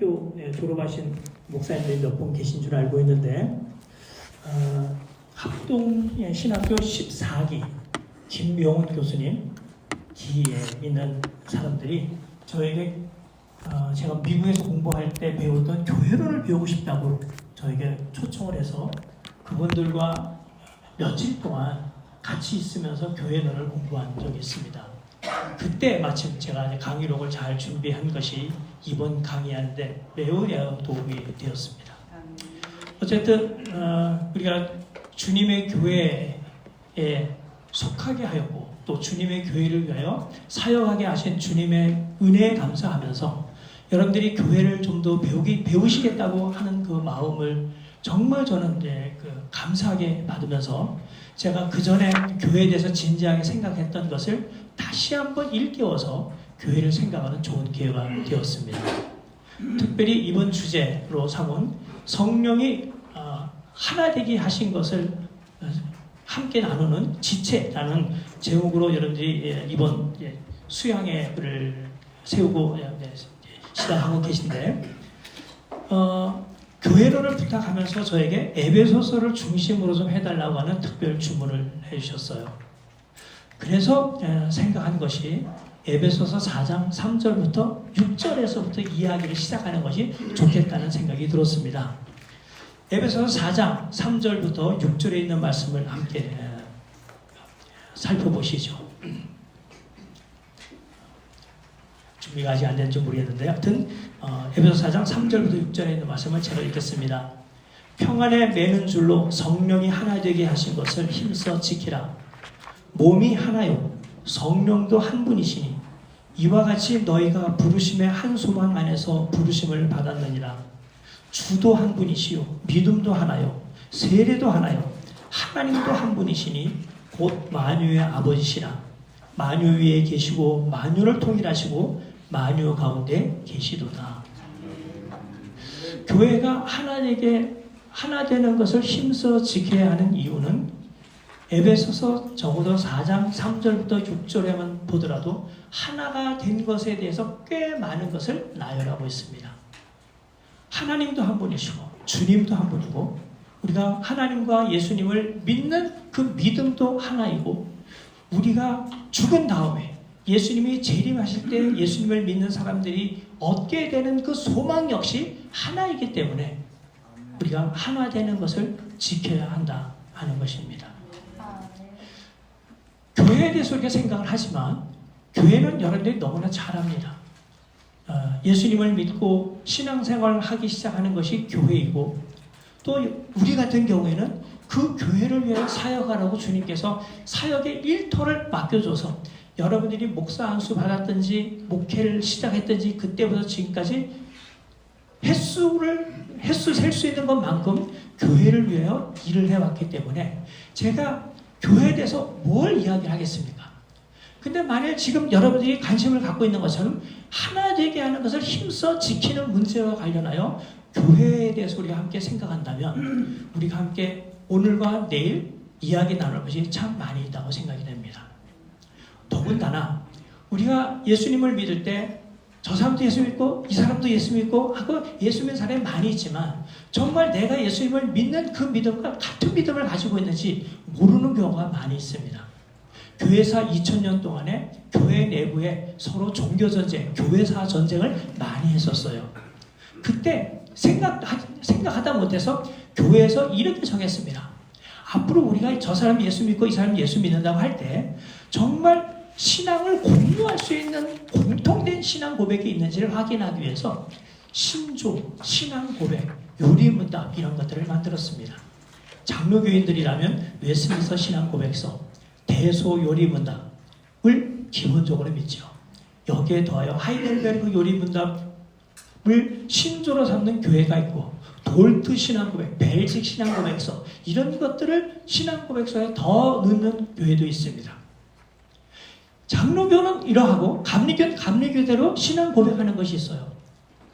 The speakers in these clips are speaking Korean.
신학교 졸업하신 목사님들이 몇 분 계신 줄 알고 있는데 합동 신학교 14기 김명훈 교수님 기에 있는 사람들이 저에게 제가 미국에서 공부할 때 배웠던 교회론을 배우고 싶다고 저에게 초청을 해서 그분들과 며칠 동안 같이 있으면서 교회론을 공부한 적이 있습니다. 그때 마침 제가 강의록을 잘 준비한 것이 이번 강의하는데 매우 도움이 되었습니다. 어쨌든 우리가 주님의 교회에 속하게 하였고 또 주님의 교회를 위하여 사역하게 하신 주님의 은혜에 감사하면서 여러분들이 교회를 좀 더 배우시겠다고 하는 그 마음을 정말 저는 감사하게 받으면서 제가 그 전에 교회에 대해서 진지하게 생각했던 것을 다시 한번 일깨워서 교회를 생각하는 좋은 기회가 되었습니다. 특별히 이번 주제로 삼은 성령이 하나 되게 하신 것을 함께 나누는 지체라는 제목으로 여러분들이 이번 수양회를 세우고 시작하고 계신데 교회론을 부탁하면서 저에게 에베소서를 중심으로 좀 해달라고 하는 특별 주문을 해주셨어요. 그래서 생각한 것이 에베소서 4장 3절부터 6절에서부터 이야기를 시작하는 것이 좋겠다는 생각이 들었습니다. 에베소서 4장 3절부터 6절에 있는 말씀을 함께 살펴보시죠. 준비가 아직 안 됐는지 모르겠는데 하여튼 에베소서 4장 3절부터 6절에 있는 말씀을 제가 읽겠습니다. 평안에 매는 줄로 성령이 하나 되게 하신 것을 힘써 지키라. 몸이 하나요 성령도 한 분이시니 이와 같이 너희가 부르심의 한 소망 안에서 부르심을 받았느니라. 주도 한 분이시요 믿음도 하나요 세례도 하나요 하나님도 한 분이시니 곧 만유의 아버지시라. 만유 위에 계시고 만유를 통일하시고 만유 가운데 계시도다. 교회가 하나 되는 것을 힘써 지켜야 하는 이유는 에베소서 적어도 4장 3절부터 6절에만 보더라도 하나가 된 것에 대해서 꽤 많은 것을 나열하고 있습니다. 하나님도 한 분이시고 주님도 한 분이고 우리가 하나님과 예수님을 믿는 그 믿음도 하나이고 우리가 죽은 다음에 예수님이 재림하실 때 예수님을 믿는 사람들이 얻게 되는 그 소망 역시 하나이기 때문에 우리가 하나 되는 것을 지켜야 한다 하는 것입니다. 교회에 대해서 우리가 생각을 하지만 교회는 여러분들이 너무나 잘합니다. 예수님을 믿고 신앙생활을 하기 시작하는 것이 교회이고 또 우리 같은 경우에는 그 교회를 위해 사역하라고 주님께서 사역의 일터를 맡겨줘서 여러분들이 목사 안수 받았든지 목회를 시작했든지 그때부터 지금까지 횟수 셀 수 있는 것만큼 교회를 위하여 일을 해왔기 때문에 제가 교회에 대해서 뭘 이야기를 하겠습니까? 근데 만약 지금 여러분들이 관심을 갖고 있는 것처럼 하나 되게 하는 것을 힘써 지키는 문제와 관련하여 교회에 대해서 우리가 함께 생각한다면 우리가 함께 오늘과 내일 이야기 나눌 것이 참 많이 있다고 생각이 됩니다. 더군다나 우리가 예수님을 믿을 때 저 사람도 예수 믿고 이 사람도 예수 믿고 하고 예수 믿는 사람이 많이 있지만 정말 내가 예수님을 믿는 그 믿음과 같은 믿음을 가지고 있는지 모르는 경우가 많이 있습니다. 교회사 2000년 동안에 교회 내부에 서로 종교전쟁, 교회사 전쟁을 많이 했었어요. 그때 생각하다 못해서 교회에서 이렇게 정했습니다. 앞으로 우리가 저 사람이 예수 믿고 이 사람이 예수 믿는다고 할 때 정말 신앙을 공유할 수 있는 공통된 신앙 고백이 있는지를 확인하기 위해서 신조, 신앙 고백, 요리문답 이런 것들을 만들었습니다. 장로교인들이라면 웨스민스터 신앙 고백서, 대소 요리문답을 기본적으로 믿죠. 여기에 더하여 하이델베르그 요리문답을 신조로 삼는 교회가 있고 돌트 신앙 고백, 벨직 신앙 고백서 이런 것들을 신앙 고백서에 더 넣는 교회도 있습니다. 장로교는 이러하고 감리교는 감리교대로 신앙 고백하는 것이 있어요.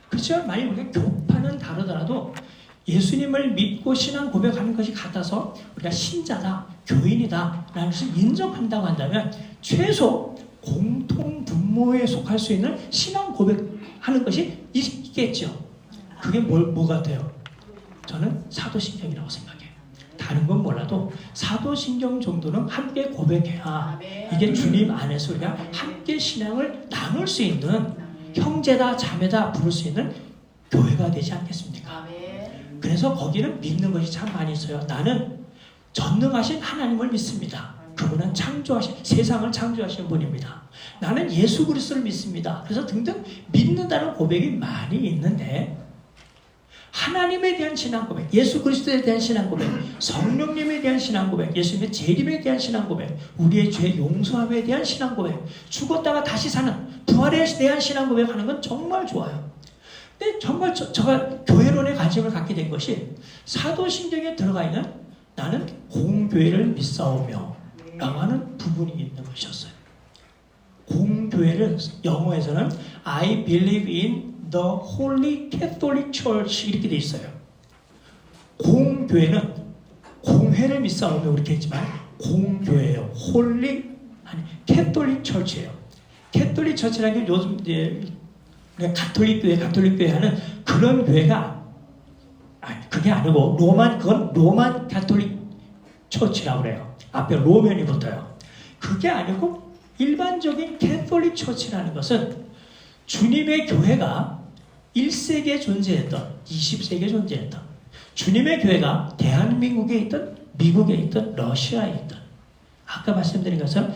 그렇지만 만약 우리가 교파는 다르더라도 예수님을 믿고 신앙 고백하는 것이 같아서 우리가 신자다, 교인이다 라는 것을 인정한다고 한다면 최소 공통 분모에 속할 수 있는 신앙 고백하는 것이 있겠죠. 그게 뭐 같아요? 저는 사도신경이라고 생각해요. 다른 건 몰라도 사도신경 정도는 함께 고백해야 이게 주님 안에서 우리가 함께 신앙을 나눌 수 있는 형제다 자매다 부를 수 있는 교회가 되지 않겠습니까? 그래서 거기는 믿는 것이 참 많이 있어요. 나는 전능하신 하나님을 믿습니다. 그분은 세상을 창조하신 분입니다. 나는 예수 그리스도를 믿습니다. 그래서 등등 믿는다는 고백이 많이 있는데 하나님에 대한 신앙 고백, 예수 그리스도에 대한 신앙 고백, 성령님에 대한 신앙 고백, 예수님의 재림에 대한 신앙 고백, 우리의 죄 용서함에 대한 신앙 고백, 죽었다가 다시 사는 부활에 대한 신앙 고백하는 건 정말 좋아요. 근데 정말 제가 교회론에 관심을 갖게 된 것이 사도신경에 들어가 있는 나는 공교회를 믿사오며 라고 하는 부분이 있는 것이었어요. 공교회를 영어에서는 I believe in the Holy Catholic Church 이렇게 돼 있어요. 공교회는 공회를 믿사오며 이렇게 했지만 공교회예요. Holy Catholic Church예요. 캐톨릭 처치라는 게 요즘 이제 가톨릭 교회 하는 그런 교회가 그게 아니고 그건 로만 가톨릭 처치라고 그래요. 앞에 로면이 붙어요. 그게 아니고 일반적인 캐톨릭 처치라는 것은 주님의 교회가 1세기에 존재했던 20세기에 존재했던 주님의 교회가 대한민국에 있던 미국에 있던 러시아에 있던 아까 말씀드린 것처럼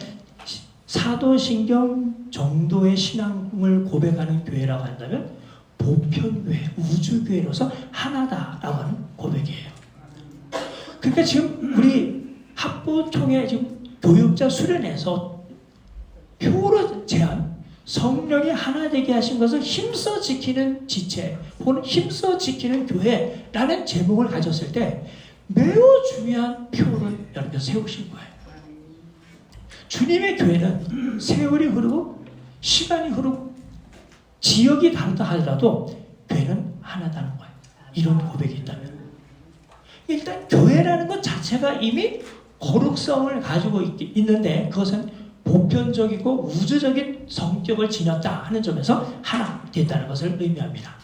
사도신경 정도의 신앙을 고백하는 교회라고 한다면 보편교회, 우주교회로서 하나다라고 하는 고백이에요. 그러니까 지금 우리 합보총회 지금 교육자 수련회에서 표로 제한 성령이 하나 되게 하신 것을 힘써 지키는 지체 혹은 힘써 지키는 교회라는 제목을 가졌을 때 매우 중요한 표를 여러분 세우신 거예요. 주님의 교회는 세월이 흐르고 시간이 흐르고 지역이 다르다 하더라도 교회는 하나다는 거예요. 이런 고백이 있다면 일단 교회라는 것 자체가 이미 거룩성을 가지고 있는데 그것은 보편적이고 우주적인 성격을 지녔다 하는 점에서 하나 됐다는 것을 의미합니다.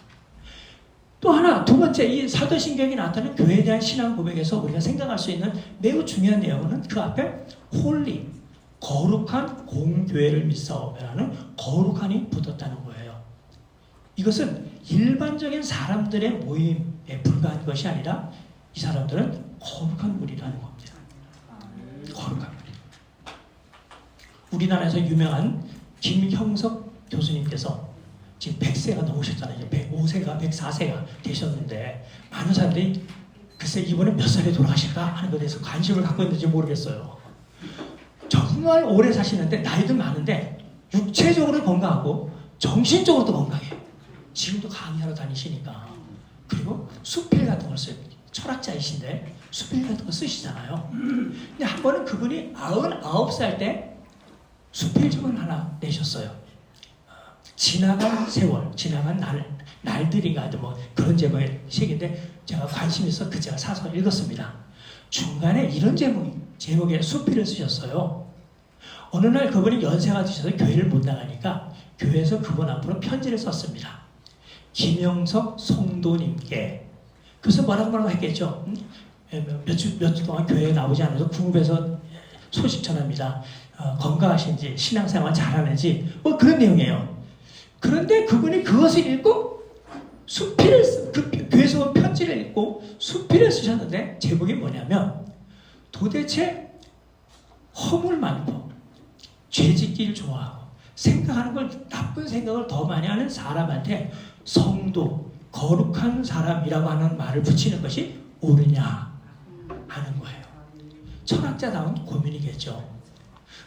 또 하나, 두 번째, 이 사도신경이 나타나는 교회에 대한 신앙 고백에서 우리가 생각할 수 있는 매우 중요한 내용은 그 앞에 홀리, 거룩한 공교회를 믿사오며라는 거룩한이 붙었다는 거예요. 이것은 일반적인 사람들의 모임에 불과한 것이 아니라 이 사람들은 거룩한 무리라는 겁니다. 거룩한 무리. 우리나라에서 유명한 김형석 교수님께서 지금 100세가 넘으셨잖아요. 105세가, 104세가 되셨는데 많은 사람들이 글쎄 이번에 몇 살에 돌아가실까 하는 것에 대해서 관심을 갖고 있는지 모르겠어요. 정말 오래 사시는데 나이도 많은데 육체적으로 건강하고 정신적으로도 건강해요. 지금도 강의하러 다니시니까. 그리고 수필 같은 걸 써요. 철학자이신데 수필 같은 거 쓰시잖아요. 근데 한 번은 그분이 99살 때 수필집을 하나 내셨어요. 지나간 세월, 지나간 날들인가 뭐 그런 제목의 책인데 제가 관심 있어 제가 사서 읽었습니다. 중간에 이런 제목의 수필을 쓰셨어요. 어느 날 그분이 연세가 드셔서 교회를 못 나가니까 교회에서 그분 앞으로 편지를 썼습니다. 김영석 성도님께. 그래서 뭐라고 했겠죠. 몇 주 동안 교회에 나오지 않아서 궁금해서 소식 전합니다. 건강하신지 신앙생활 잘하는지 뭐 그런 내용이에요. 그런데 그분이 그것을 읽고 교회에서 온 편지를 읽고 수필을 쓰셨는데 제목이 뭐냐면 도대체 허물 많고 죄짓기를 좋아하고 생각하는 걸 나쁜 생각을 더 많이 하는 사람한테 성도, 거룩한 사람이라고 하는 말을 붙이는 것이 옳으냐 하는 거예요. 철학자다운 고민이겠죠.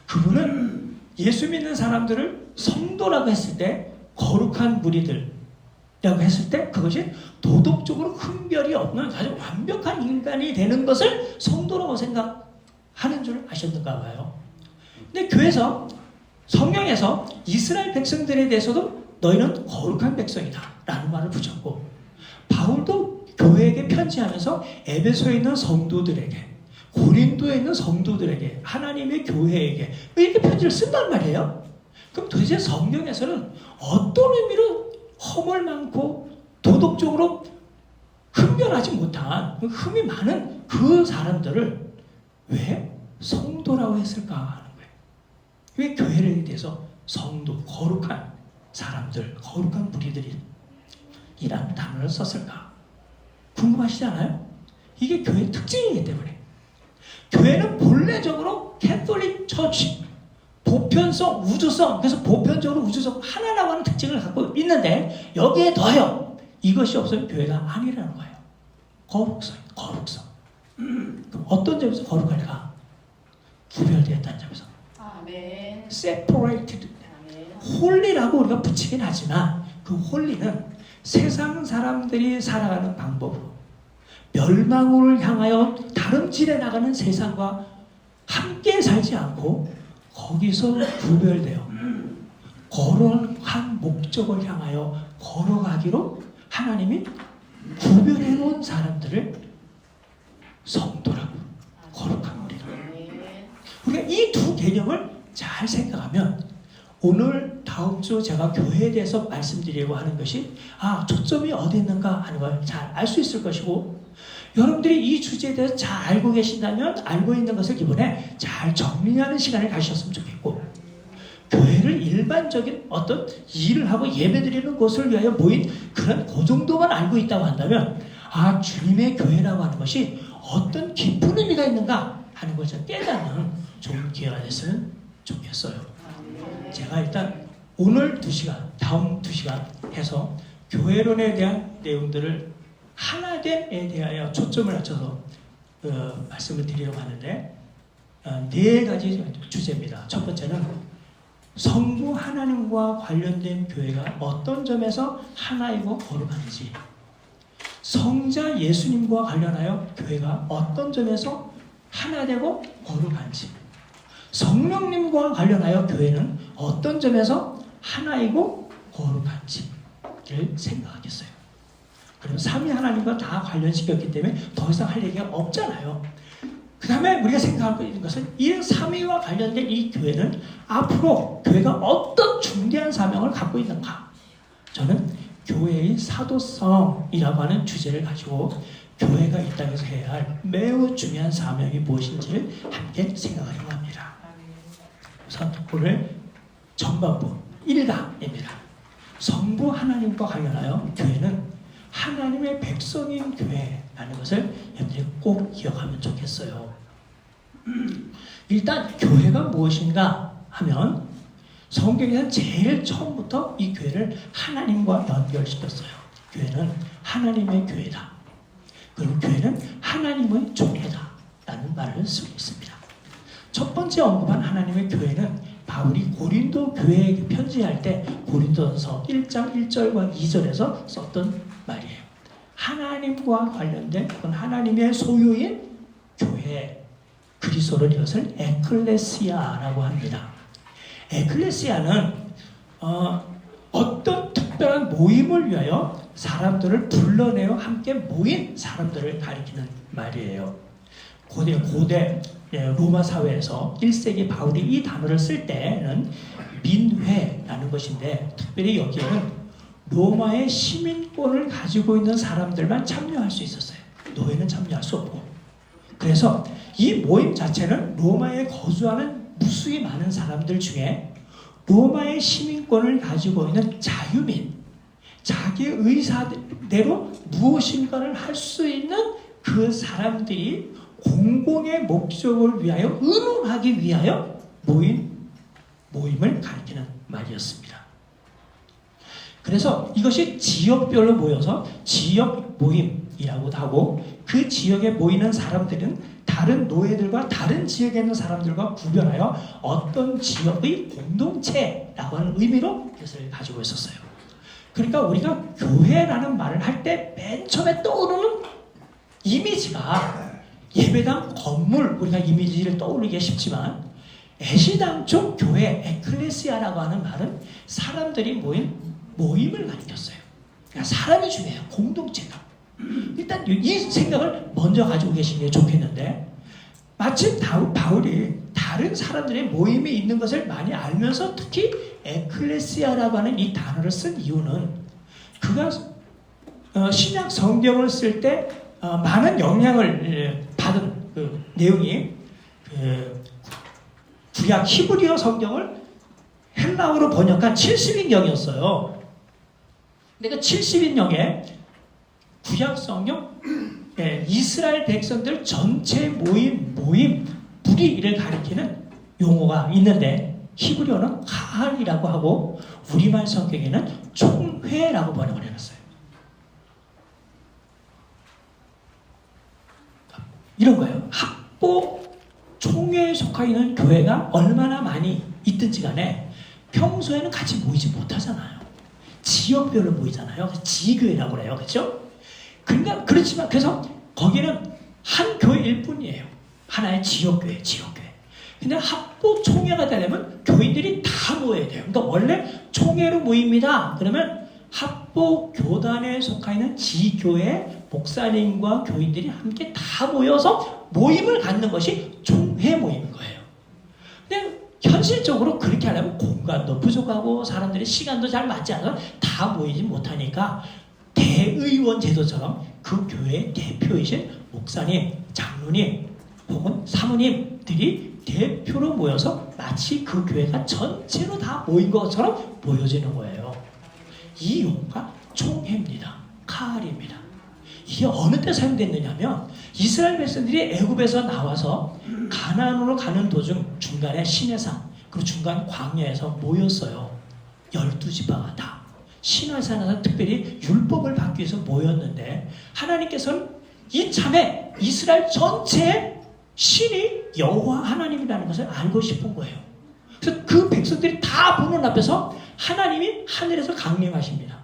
그분은 예수 믿는 사람들을 성도라고 했을 때 거룩한 무리들이라고 했을 때 그것이 도덕적으로 흠결이 없는 아주 완벽한 인간이 되는 것을 성도라고 생각하는 줄 아셨는가 봐요. 근데 교회에서 성경에서 이스라엘 백성들에 대해서도 너희는 거룩한 백성이다 라는 말을 붙였고 바울도 교회에게 편지하면서 에베소에 있는 성도들에게 고린도에 있는 성도들에게 하나님의 교회에게 이렇게 편지를 쓴단 말이에요. 그럼 도대체 성경에서는 어떤 의미로 허물 많고 도덕적으로 흠결하지 못한 흠이 많은 그 사람들을 왜 성도라고 했을까 하는 거예요. 왜 교회에 대해서 성도, 거룩한 사람들, 거룩한 무리들이 이란 단어를 썼을까? 궁금하시지 않아요? 이게 교회의 특징이기 때문에. 교회는 본래적으로 캐톨릭 처치, 보편성, 우주성, 그래서 보편적으로 우주성 하나라고 하는 특징을 갖고 있는데 여기에 더하여 이것이 없으면 교회가 아니라는 거예요. 거룩성, 거룩성. 그럼 어떤 점에서 거룩할까? 구별되었다는 점에서. 아멘. separated. 아멘. 홀리라고 우리가 붙이긴 하지만 그 홀리는 세상 사람들이 살아가는 방법으로 멸망을 향하여 다름질해 나가는 세상과 함께 살지 않고 거기서 구별되어 거룩한 목적을 향하여 걸어가기로 하나님이 구별해 놓은 사람들을 성도라고, 거룩한 우리라고. 우리가 이 두 개념을 잘 생각하면 오늘 다음 주 제가 교회에 대해서 말씀드리려고 하는 것이 초점이 어디 있는가 하는 걸 잘 알 수 있을 것이고, 여러분들이 이 주제에 대해서 잘 알고 계신다면 알고 있는 것을 기본에 잘 정리하는 시간을 가지셨으면 좋겠고, 교회를 일반적인 어떤 일을 하고 예배드리는 곳을 위하여 모인 그런 그 정도만 알고 있다고 한다면 주님의 교회라고 하는 것이 어떤 깊은 의미가 있는가 하는 것을 깨닫는 좋은 기회가 됐으면 좋겠어요. 제가 일단 오늘 2시간, 다음 2시간 해서 교회론에 대한 내용들을 하나됨에 대하여 초점을 맞춰서 말씀을 드리려고 하는데 4가지 주제입니다. 첫 번째는 성부 하나님과 관련된 교회가 어떤 점에서 하나이고 거룩한지, 성자 예수님과 관련하여 교회가 어떤 점에서 하나되고 거룩한지, 성령님과 관련하여 교회는 어떤 점에서 하나이고 거룩한지를 생각하겠어요. 그럼 삼위 하나님과 다 관련시켰기 때문에 더 이상 할 얘기가 없잖아요. 그 다음에 우리가 생각하고 있는 것은 이 삼위와 관련된 이 교회는 앞으로 교회가 어떤 중대한 사명을 갖고 있는가. 저는 교회의 사도성이라고 하는 주제를 가지고 교회가 이 땅에서 해야 할 매우 중요한 사명이 무엇인지를 함께 생각하려고 합니다. 우선 오늘 전반부 1강입니다. 성부 하나님과 관련하여 교회는 하나님의 백성인 교회라는 것을 여러분들이 꼭 기억하면 좋겠어요. 일단 교회가 무엇인가 하면 성경에는 제일 처음부터 이 교회를 하나님과 연결시켰어요. 교회는 하나님의 교회다. 그리고 교회는 하나님의 종회다 라는 말을 쓰고 있습니다. 첫 번째 언급한 하나님의 교회는 바울이 고린도 교회에게 편지할 때 고린도전서 1장 1절과 2절에서 썼던 말이에요. 하나님과 관련된 그건 하나님의 소유인 교회, 그리스도는 이것을 에클레시아라고 합니다. 에클레시아는 어떤 특별한 모임을 위하여 사람들을 불러내어 함께 모인 사람들을 가리키는 말이에요. 고대 로마 사회에서 1세기 바울이 이 단어를 쓸 때는 민회라는 것인데, 특별히 여기에는 로마의 시민권을 가지고 있는 사람들만 참여할 수 있었어요. 노예는 참여할 수 없고. 그래서 이 모임 자체는 로마에 거주하는 무수히 많은 사람들 중에 로마의 시민권을 가지고 있는 자유민, 자기 의사대로 무엇인가를 할 수 있는 그 사람들이 공공의 목적을 위하여 의논하기 위하여 모임을 가리키는 말이었습니다. 그래서 이것이 지역별로 모여서 지역 모임이라고도 하고, 그 지역에 모이는 사람들은 다른 노예들과 다른 지역에 있는 사람들과 구별하여 어떤 지역의 공동체라고 하는 의미로 이것을 가지고 있었어요. 그러니까 우리가 교회라는 말을 할 때 맨 처음에 떠오르는 이미지가 예배당 건물, 우리가 이미지를 떠올리기가 쉽지만 애시당초 교회, 에클레시아라고 하는 말은 사람들이 모인 모임을 가리켰어요. 그러니까 사람이 중요해요. 공동체가. 일단 이 생각을 먼저 가지고 계시는 게 좋겠는데, 마침 바울이 다른 사람들의 모임이 있는 것을 많이 알면서 특히 에클레시아라고 하는 이 단어를 쓴 이유는 그가 신약 성경을 쓸 때 많은 영향을 받은 그 내용이 구약 히브리어 성경을 헬라어로 번역한 70인경이었어요. 근데 그 70인경에 구약 성경 이스라엘 백성들 전체 모임 무리를 가리키는 용어가 있는데 히브리어는 카할이라고 하고 우리말 성경에는 총회라고 번역을 해놨어요. 이런 거예요. 합보 총회에 속하 있는 교회가 얼마나 많이 있든지 간에 평소에는 같이 모이지 못하잖아요. 지역별로 모이잖아요. 지교회라고 그래요. 그렇죠? 그러니까 그렇지만 그래서 거기는 한 교회일 뿐이에요. 하나의 지역교회. 근데 합보 총회가 되려면 교인들이 다 모여야 돼요. 그러니까 원래 총회로 모입니다. 그러면 합보 교단에 속하 있는 지교회 목사님과 교인들이 함께 다 모여서 모임을 갖는 것이 총회 모임인 거예요. 근데 현실적으로 그렇게 하려면 공간도 부족하고 사람들이 시간도 잘 맞지 않아서 다 모이지 못하니까 대의원 제도처럼 그 교회의 대표이신 목사님, 장로님 혹은 사모님들이 대표로 모여서 마치 그 교회가 전체로 다 모인 것처럼 보여지는 거예요. 이 용어가 총회입니다. 카할입니다. 이게 어느 때 사용됐느냐면 이스라엘 백성들이 애굽에서 나와서 가나안으로 가는 도중 중간에 시내산 그리고 중간 광야에서 모였어요. 12지파가 다. 시내산에서 특별히 율법을 받기 위해서 모였는데 하나님께서는 이참에 이스라엘 전체의 신이 여호와 하나님이라는 것을 알고 싶은 거예요. 그래서 그 백성들이 다 보는 앞에서 하나님이 하늘에서 강림하십니다.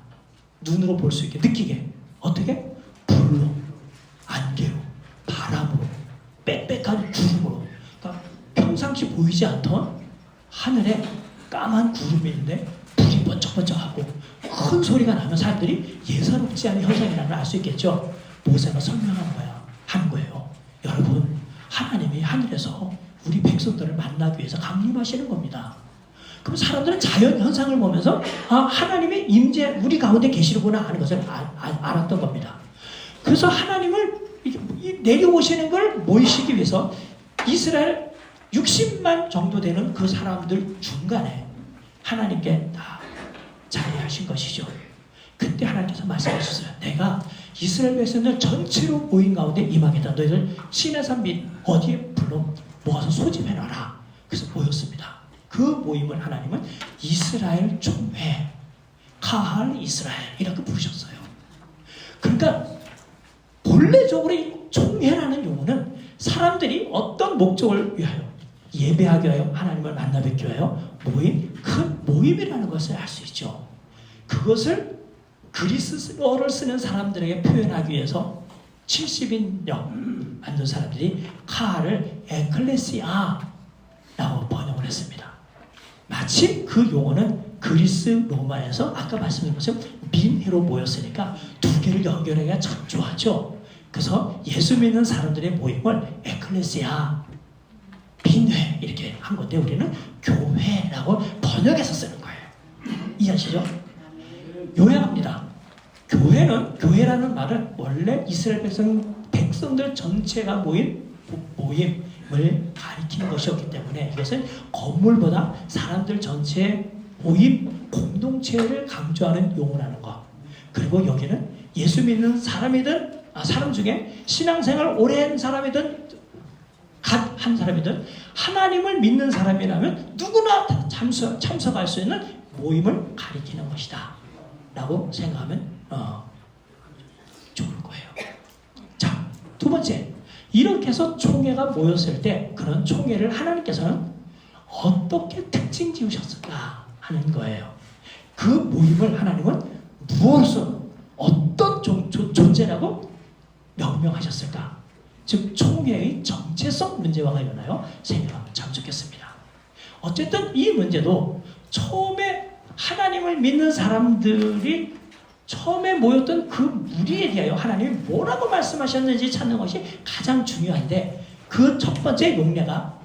눈으로 볼 수 있게 느끼게. 어떻게? 불로, 안개로, 바람으로, 빽빽한 구름으로. 그러니까 평상시 보이지 않던 하늘에 까만 구름이 있는데 불이 번쩍번쩍하고 큰 소리가 나면 사람들이 예사롭지 않은 현상이라는 걸 알 수 있겠죠. 모세가 하는 거예요. 여러분, 하나님이 하늘에서 우리 백성들을 만나기 위해서 강림하시는 겁니다. 그럼 사람들은 자연 현상을 보면서 하나님의 임재 우리 가운데 계시는구나 하는 것을 알았던 겁니다. 그래서 하나님을 내려오시는 걸 모이시기 위해서 이스라엘 60만 정도 되는 그 사람들 중간에 하나님께 다 자리하신 것이죠. 그때 하나님께서 말씀하셨어요. 내가 이스라엘 백성들 전체로 모인 가운데 임하겠다. 너희들 시내산 및 어디에 불러 모아서 소집해놔라. 그래서 모였습니다. 그 모임을 하나님은 이스라엘 총회, 카할 이스라엘 이렇게 부르셨어요. 그러니까 본래적으로 이 총회라는 용어는 사람들이 어떤 목적을 위하여 예배하기 위하여 하나님을 만나 뵙기 위하여 모임, 큰 모임이라는 것을 알 수 있죠. 그것을 그리스어를 쓰는 사람들에게 표현하기 위해서 70인령 만든 사람들이 카할을 에클레시아라고 번역을 했습니다. 마침 그 용어는 그리스 로마에서 아까 말씀드린 것처럼 민회로 모였으니까 두 개를 연결하기가 참 좋았죠. 그래서 예수 믿는 사람들의 모임을 에클레시아, 민회 이렇게 한 건데 우리는 교회라고 번역해서 쓰는 거예요. 이해하시죠? 요약합니다. 교회라는 말은 원래 이스라엘 백성들 전체가 모임을 가리키는 것이었기 때문에 이것은 건물보다 사람들 전체의 모임, 공동체를 강조하는 용어라는 것. 그리고 여기는 예수 믿는 사람이든 사람 중에 신앙생활 오래 한 사람이든 갓 한 사람이든 하나님을 믿는 사람이라면 누구나 참석할 수 있는 모임을 가리키는 것이다 라고 생각하면 좋을 거예요. 자, 두 번째, 이렇게 해서 총회가 모였을 때 그런 총회를 하나님께서는 어떻게 특징 지으셨을까 하는 거예요. 그 모임을 하나님은 무엇으로 어떤 존재라고 명명하셨을까? 즉 총회의 정체성 문제와 관련하여 생각하면 참 좋겠습니다. 어쨌든 이 문제도 처음에 하나님을 믿는 사람들이 처음에 모였던 그 무리에 대하여 하나님이 뭐라고 말씀하셨는지 찾는 것이 가장 중요한데 그 첫 번째 용례가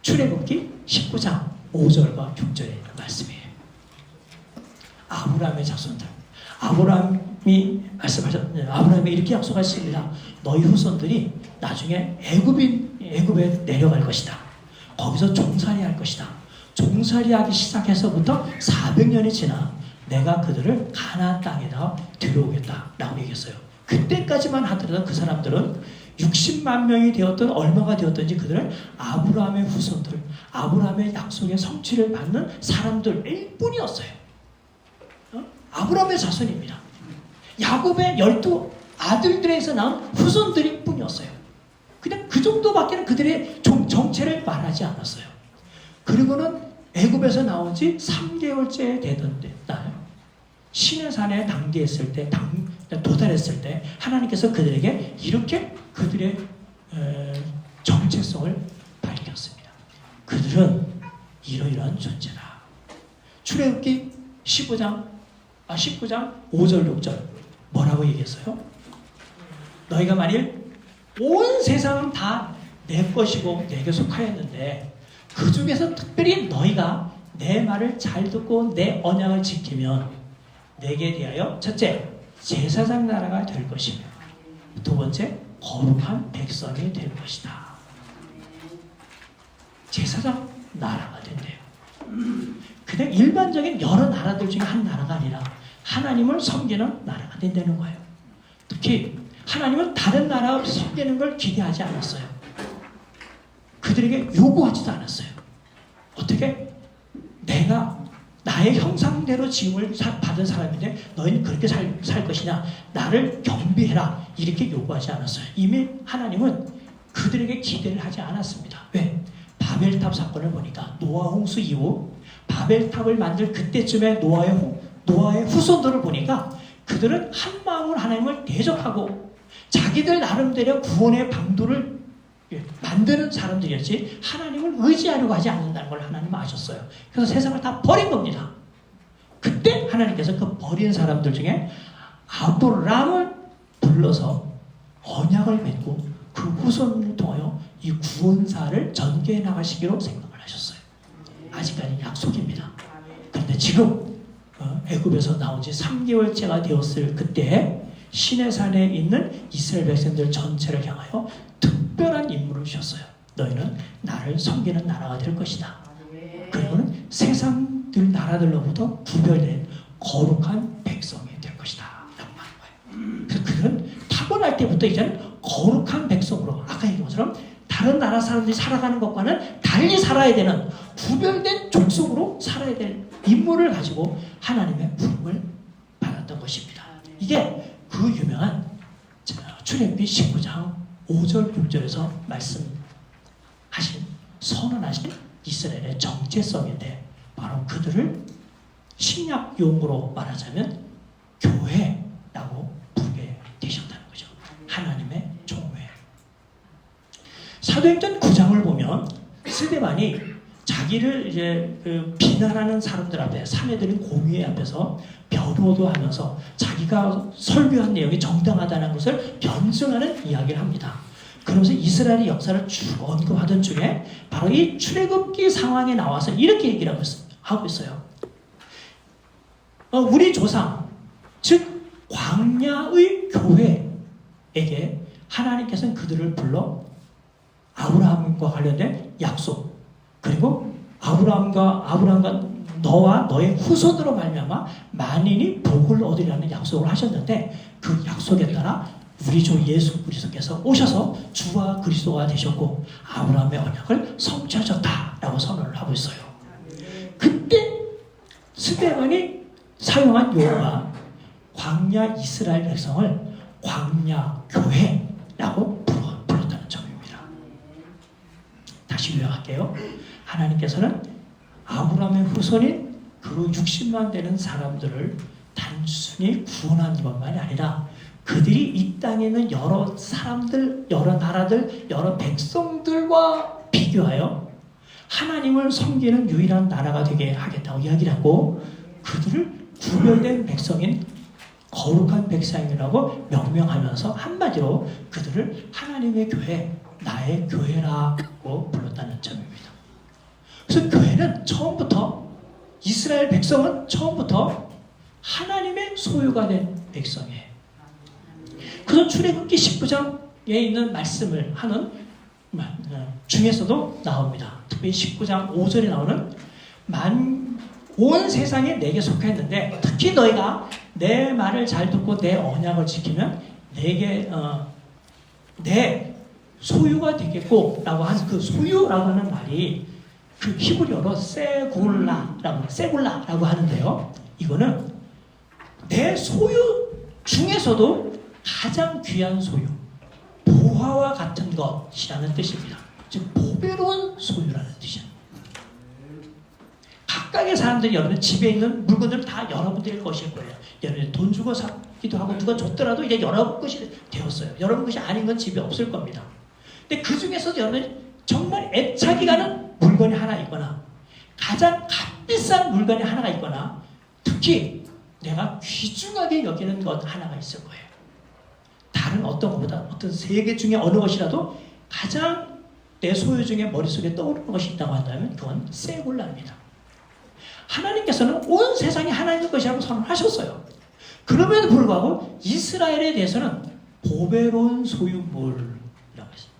출애굽기 19장 5절과 6절의 말씀이에요. 아브라함의 자손들, 아브라함 하나님이 말씀하셨는데 아브라함이 이렇게 약속하셨습니다. 너희 후손들이 나중에 애굽에 내려갈 것이다. 거기서 종살이 할 것이다. 종살이 하기 시작해서부터 400년이 지나 내가 그들을 가나안 땅에다 들여오겠다라고 얘기했어요. 그때까지만 하더라도 그 사람들은 60만 명이 되었든 얼마가 되었든지 그들은 아브라함의 후손들, 아브라함의 약속의 성취를 받는 사람들일 뿐이었어요. 아브라함의 자손입니다. 야곱의 12 아들들에서 나온 후손들일 뿐이었어요. 그냥 그 정도밖에는 그들의 정체를 말하지 않았어요. 그리고는 애굽에서 나온 지 3개월째 되던 날 시내산에 도달했을 때 하나님께서 그들에게 이렇게 그들의 정체성을 밝혔습니다. 그들은 이러이러한 존재다. 출애굽기 19장 5절 6절 뭐라고 얘기했어요? 너희가 만일 온 세상은 다 내 것이고 내게 속하였는데 그 중에서 특별히 너희가 내 말을 잘 듣고 내 언약을 지키면 내게 대하여 첫째 제사장 나라가 될 것이며 두 번째 거룩한 백성이 될 것이다. 제사장 나라가 된대요. 그냥 일반적인 여러 나라들 중에 한 나라가 아니라 하나님을 섬기는 나라가 된다는 거예요. 특히 하나님은 다른 나라 섬기는 걸 기대하지 않았어요. 그들에게 요구하지도 않았어요. 어떻게? 내가 나의 형상대로 지음을 받은 사람인데 너희는 그렇게 살 것이냐? 나를 경배해라. 이렇게 요구하지 않았어요. 이미 하나님은 그들에게 기대를 하지 않았습니다. 왜? 바벨탑 사건을 보니까 노아 홍수 이후 바벨탑을 만들 그때쯤에 노아의 후손들을 보니까 그들은 한 마음으로 하나님을 대적하고 자기들 나름대로 구원의 방도를 만드는 사람들이었지 하나님을 의지하려고 하지 않는다는 걸 하나님은 아셨어요. 그래서 세상을 다 버린 겁니다. 그때 하나님께서 그 버린 사람들 중에 아브라함을 불러서 언약을 맺고 그 후손을 통하여 이 구원사를 전개해 나가시기로 생각을 하셨어요. 아직까지 약속입니다. 그런데 지금 애굽에서 나온 지 3개월째가 되었을 그때 시내산에 있는 이스라엘 백성들 전체를 향하여 특별한 임무를 주셨어요. 너희는 나를 섬기는 나라가 될 것이다. 그리고는 세상들 나라들로부터 구별된 거룩한 백성이 될 것이다. 라고 하는 거예요. 그래서 그들은 타고날 때부터 이제는 거룩한 백성으로 아까 얘기한 것처럼 다른 나라 사람들이 살아가는 것과는 달리 살아야 되는 구별된 족속으로 살아야 될 임무를 가지고 하나님의 부름을 받았던 것입니다. 이게 그 유명한 출애굽기 19장 5절 6절에서 말씀하신 선언하신 이스라엘의 정체성인데 바로 그들을 신약 용어로 말하자면 교회라고 부르게 되셨다는 거죠. 하나님의 종회. 사도행전 9장을 보면 스데반이 자기를 이제 비난하는 사람들 앞에 사내들인 공회 앞에서 변호도 하면서 자기가 설교한 내용이 정당하다는 것을 변증하는 이야기를 합니다. 그러면서 이스라엘의 역사를 쭉 언급하던 중에 바로 이 출애굽기 상황에 나와서 이렇게 얘기를 하고 있어요. 우리 조상, 즉 광야의 교회에게 하나님께서는 그들을 불러 아브라함과 관련된 약속, 그리고 아브라함과 너와 너의 후손으로 말미암아 만인이 복을 얻으리라는 약속을 하셨는데 그 약속에 따라 우리 주 예수 그리스도께서 오셔서 주와 그리스도가 되셨고 아브라함의 언약을 성취하셨다라고 선언을 하고 있어요. 그때 스데반이 사용한 용어가 광야 이스라엘 백성을 광야 교회라고 불렀다는 점입니다. 다시 요약할게요. 하나님께서는 아브라함의 후손인 그 60만 되는 사람들을 단순히 구원한 것만이 아니라 그들이 이 땅에 있는 여러 사람들, 여러 나라들, 여러 백성들과 비교하여 하나님을 섬기는 유일한 나라가 되게 하겠다고 이야기를 하고 그들을 구별된 백성인 거룩한 백성이라고 명명하면서 한마디로 그들을 하나님의 교회, 나의 교회라고 불렀다는 점입니다. 그래서 교회는 처음부터 이스라엘 백성은 처음부터 하나님의 소유가 된 백성이에요. 그래서 출애굽기 19장에 있는 말씀을 하는 중에서도 나옵니다. 특히 19장 5절에 나오는 온 세상에 내게 속했는데 특히 너희가 내 말을 잘 듣고 내 언약을 지키면 내게 내 소유가 되겠고 라고 하는 그 소유라고 하는 말이 그 히브리어로 세굴라라고 하는데요. 이거는 내 소유 중에서도 가장 귀한 소유, 보화와 같은 것이라는 뜻입니다. 즉 보배로운 소유라는 뜻이에요. 각각의 사람들이 여러분 집에 있는 물건들은 다 여러분들의 것일 거예요. 여러분 돈 주고 사기도 하고 누가 줬더라도 이제 여러분 것이 되었어요. 여러분 것이 아닌 건 집에 없을 겁니다. 근데 그 중에서도 여러분 정말 애착이 가는 물건이 하나 있거나 가장 값비싼 물건이 하나가 있거나 특히 내가 귀중하게 여기는 것 하나가 있을 거예요. 다른 어떤 것보다 어떤 세 개 중에 어느 것이라도 가장 내 소유 중에 머릿속에 떠오르는 것이 있다고 한다면 그건 세굴라입니다. 하나님께서는 온 세상이 하나님의 것이라고 선언하셨어요. 그럼에도 불구하고 이스라엘에 대해서는 보배로운 소유물이라고 했습니다.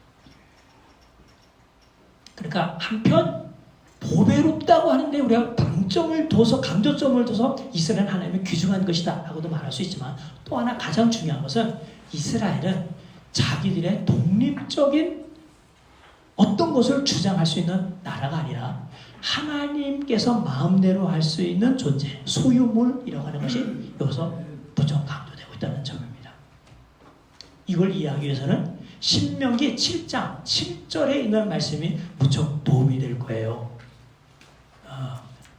그러니까 한편 보배롭다고 하는데 우리가 방점을 둬서 강조점을 둬서 이스라엘은 하나님의 귀중한 것이다 라고도 말할 수 있지만 또 하나 가장 중요한 것은 이스라엘은 자기들의 독립적인 어떤 것을 주장할 수 있는 나라가 아니라 하나님께서 마음대로 할 수 있는 존재, 소유물이라고 하는 것이 여기서 무척 강조되고 있다는 점입니다. 이걸 이해하기 위해서는 신명기 7장 7절에 있는 말씀이 무척 도움이 될 거예요.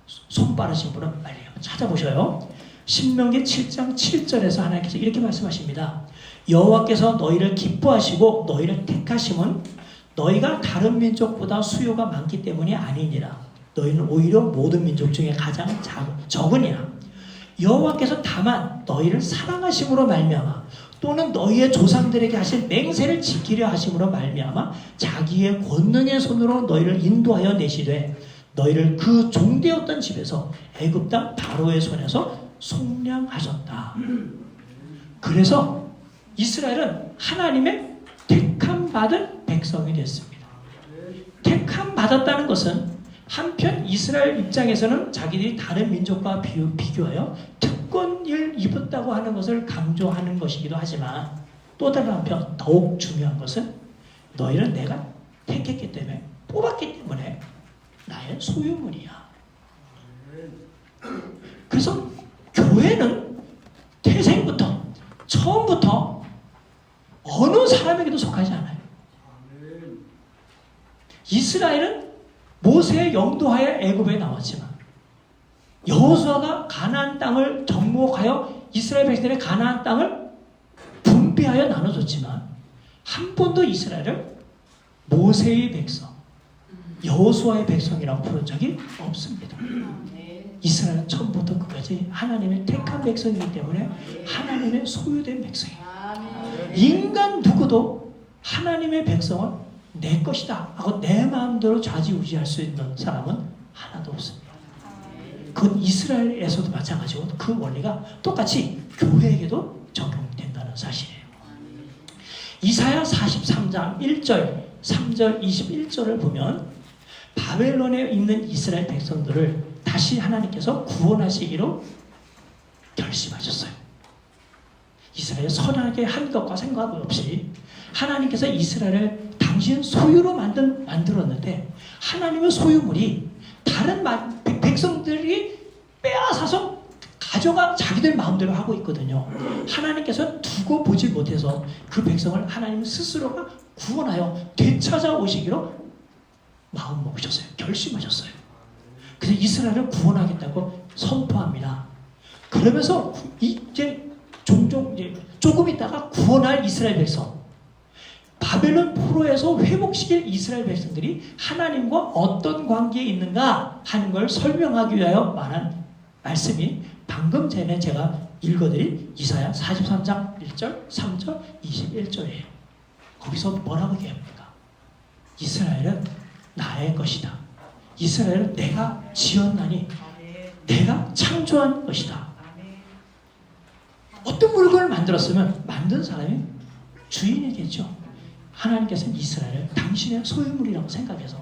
손 빠르신 분은 빨리 한번 찾아보셔요. 신명기 7장 7절에서 하나님께서 이렇게 말씀하십니다. 여호와께서 너희를 기뻐하시고 너희를 택하심은 너희가 다른 민족보다 수요가 많기 때문이 아니니라. 너희는 오히려 모든 민족 중에 가장 적으니라. 여호와께서 다만 너희를 사랑하심으로 말미암아 또는 너희의 조상들에게 하신 맹세를 지키려 하심으로 말미암아 자기의 권능의 손으로 너희를 인도하여 내시되 너희를 그 종되었던 집에서 애굽 땅 바로의 손에서 속량하셨다. 그래서 이스라엘은 하나님의 택함받은 백성이 됐습니다. 택함받았다는 것은 한편 이스라엘 입장에서는 자기들이 다른 민족과 비교하여 특권을 입었다고 하는 것을 강조하는 것이기도 하지만 또 다른 한편 더욱 중요한 것은 너희는 내가 택했기 때문에 뽑았기 때문에 나의 소유물이야. 그래서 교회는 태생부터 처음부터 어느 사람에게도 속하지 않아요. 이스라엘은 모세의 영도하에 애굽에 나왔지만 여호수아가 가나안 땅을 정복하여 이스라엘 백성들의 가나안 땅을 분배하여 나눠줬지만 한 번도 이스라엘을 모세의 백성, 여호수아의 백성이라고 부른 적이 없습니다. 이스라엘은 처음부터 끝까지 하나님의 택한 백성이기 때문에 하나님의 소유된 백성이에요. 인간 누구도 하나님의 백성은 내 것이다 하고 내 마음대로 좌지우지할 수 있는 사람은 하나도 없습니다. 그건 이스라엘에서도 마찬가지고 그 원리가 똑같이 교회에게도 적용된다는 사실이에요. 이사야 43장 1절, 3절, 21절을 보면 바벨론에 있는 이스라엘 백성들을 다시 하나님께서 구원하시기로 결심하셨어요. 이스라엘을 선하게 한 것과 상관없이 하나님께서 이스라엘을 당신 소유로 만들었는데 하나님의 소유물이 다른 백성들이 빼앗아서 가져가 자기들 마음대로 하고 있거든요. 하나님께서 두고 보지 못해서 그 백성을 하나님 스스로가 구원하여 되찾아오시기로 마음 먹으셨어요. 결심하셨어요. 그래서 이스라엘을 구원하겠다고 선포합니다. 그러면서 이제 종종 조금 있다가 구원할 이스라엘 백성, 바벨론 포로에서 회복시킬 이스라엘 백성들이 하나님과 어떤 관계에 있는가 하는 걸 설명하기 위하여 말한 말씀이 방금 전에 제가 읽어드린 이사야 43장 1절, 3절, 21절이에요. 거기서 뭐라고 얘기합니까? 이스라엘은 나의 것이다. 이스라엘은 내가 지었나니 내가 창조한 것이다. 어떤 물건을 만들었으면 만든 사람이 주인이겠죠. 하나님께서는 이스라엘을 당신의 소유물이라고 생각해서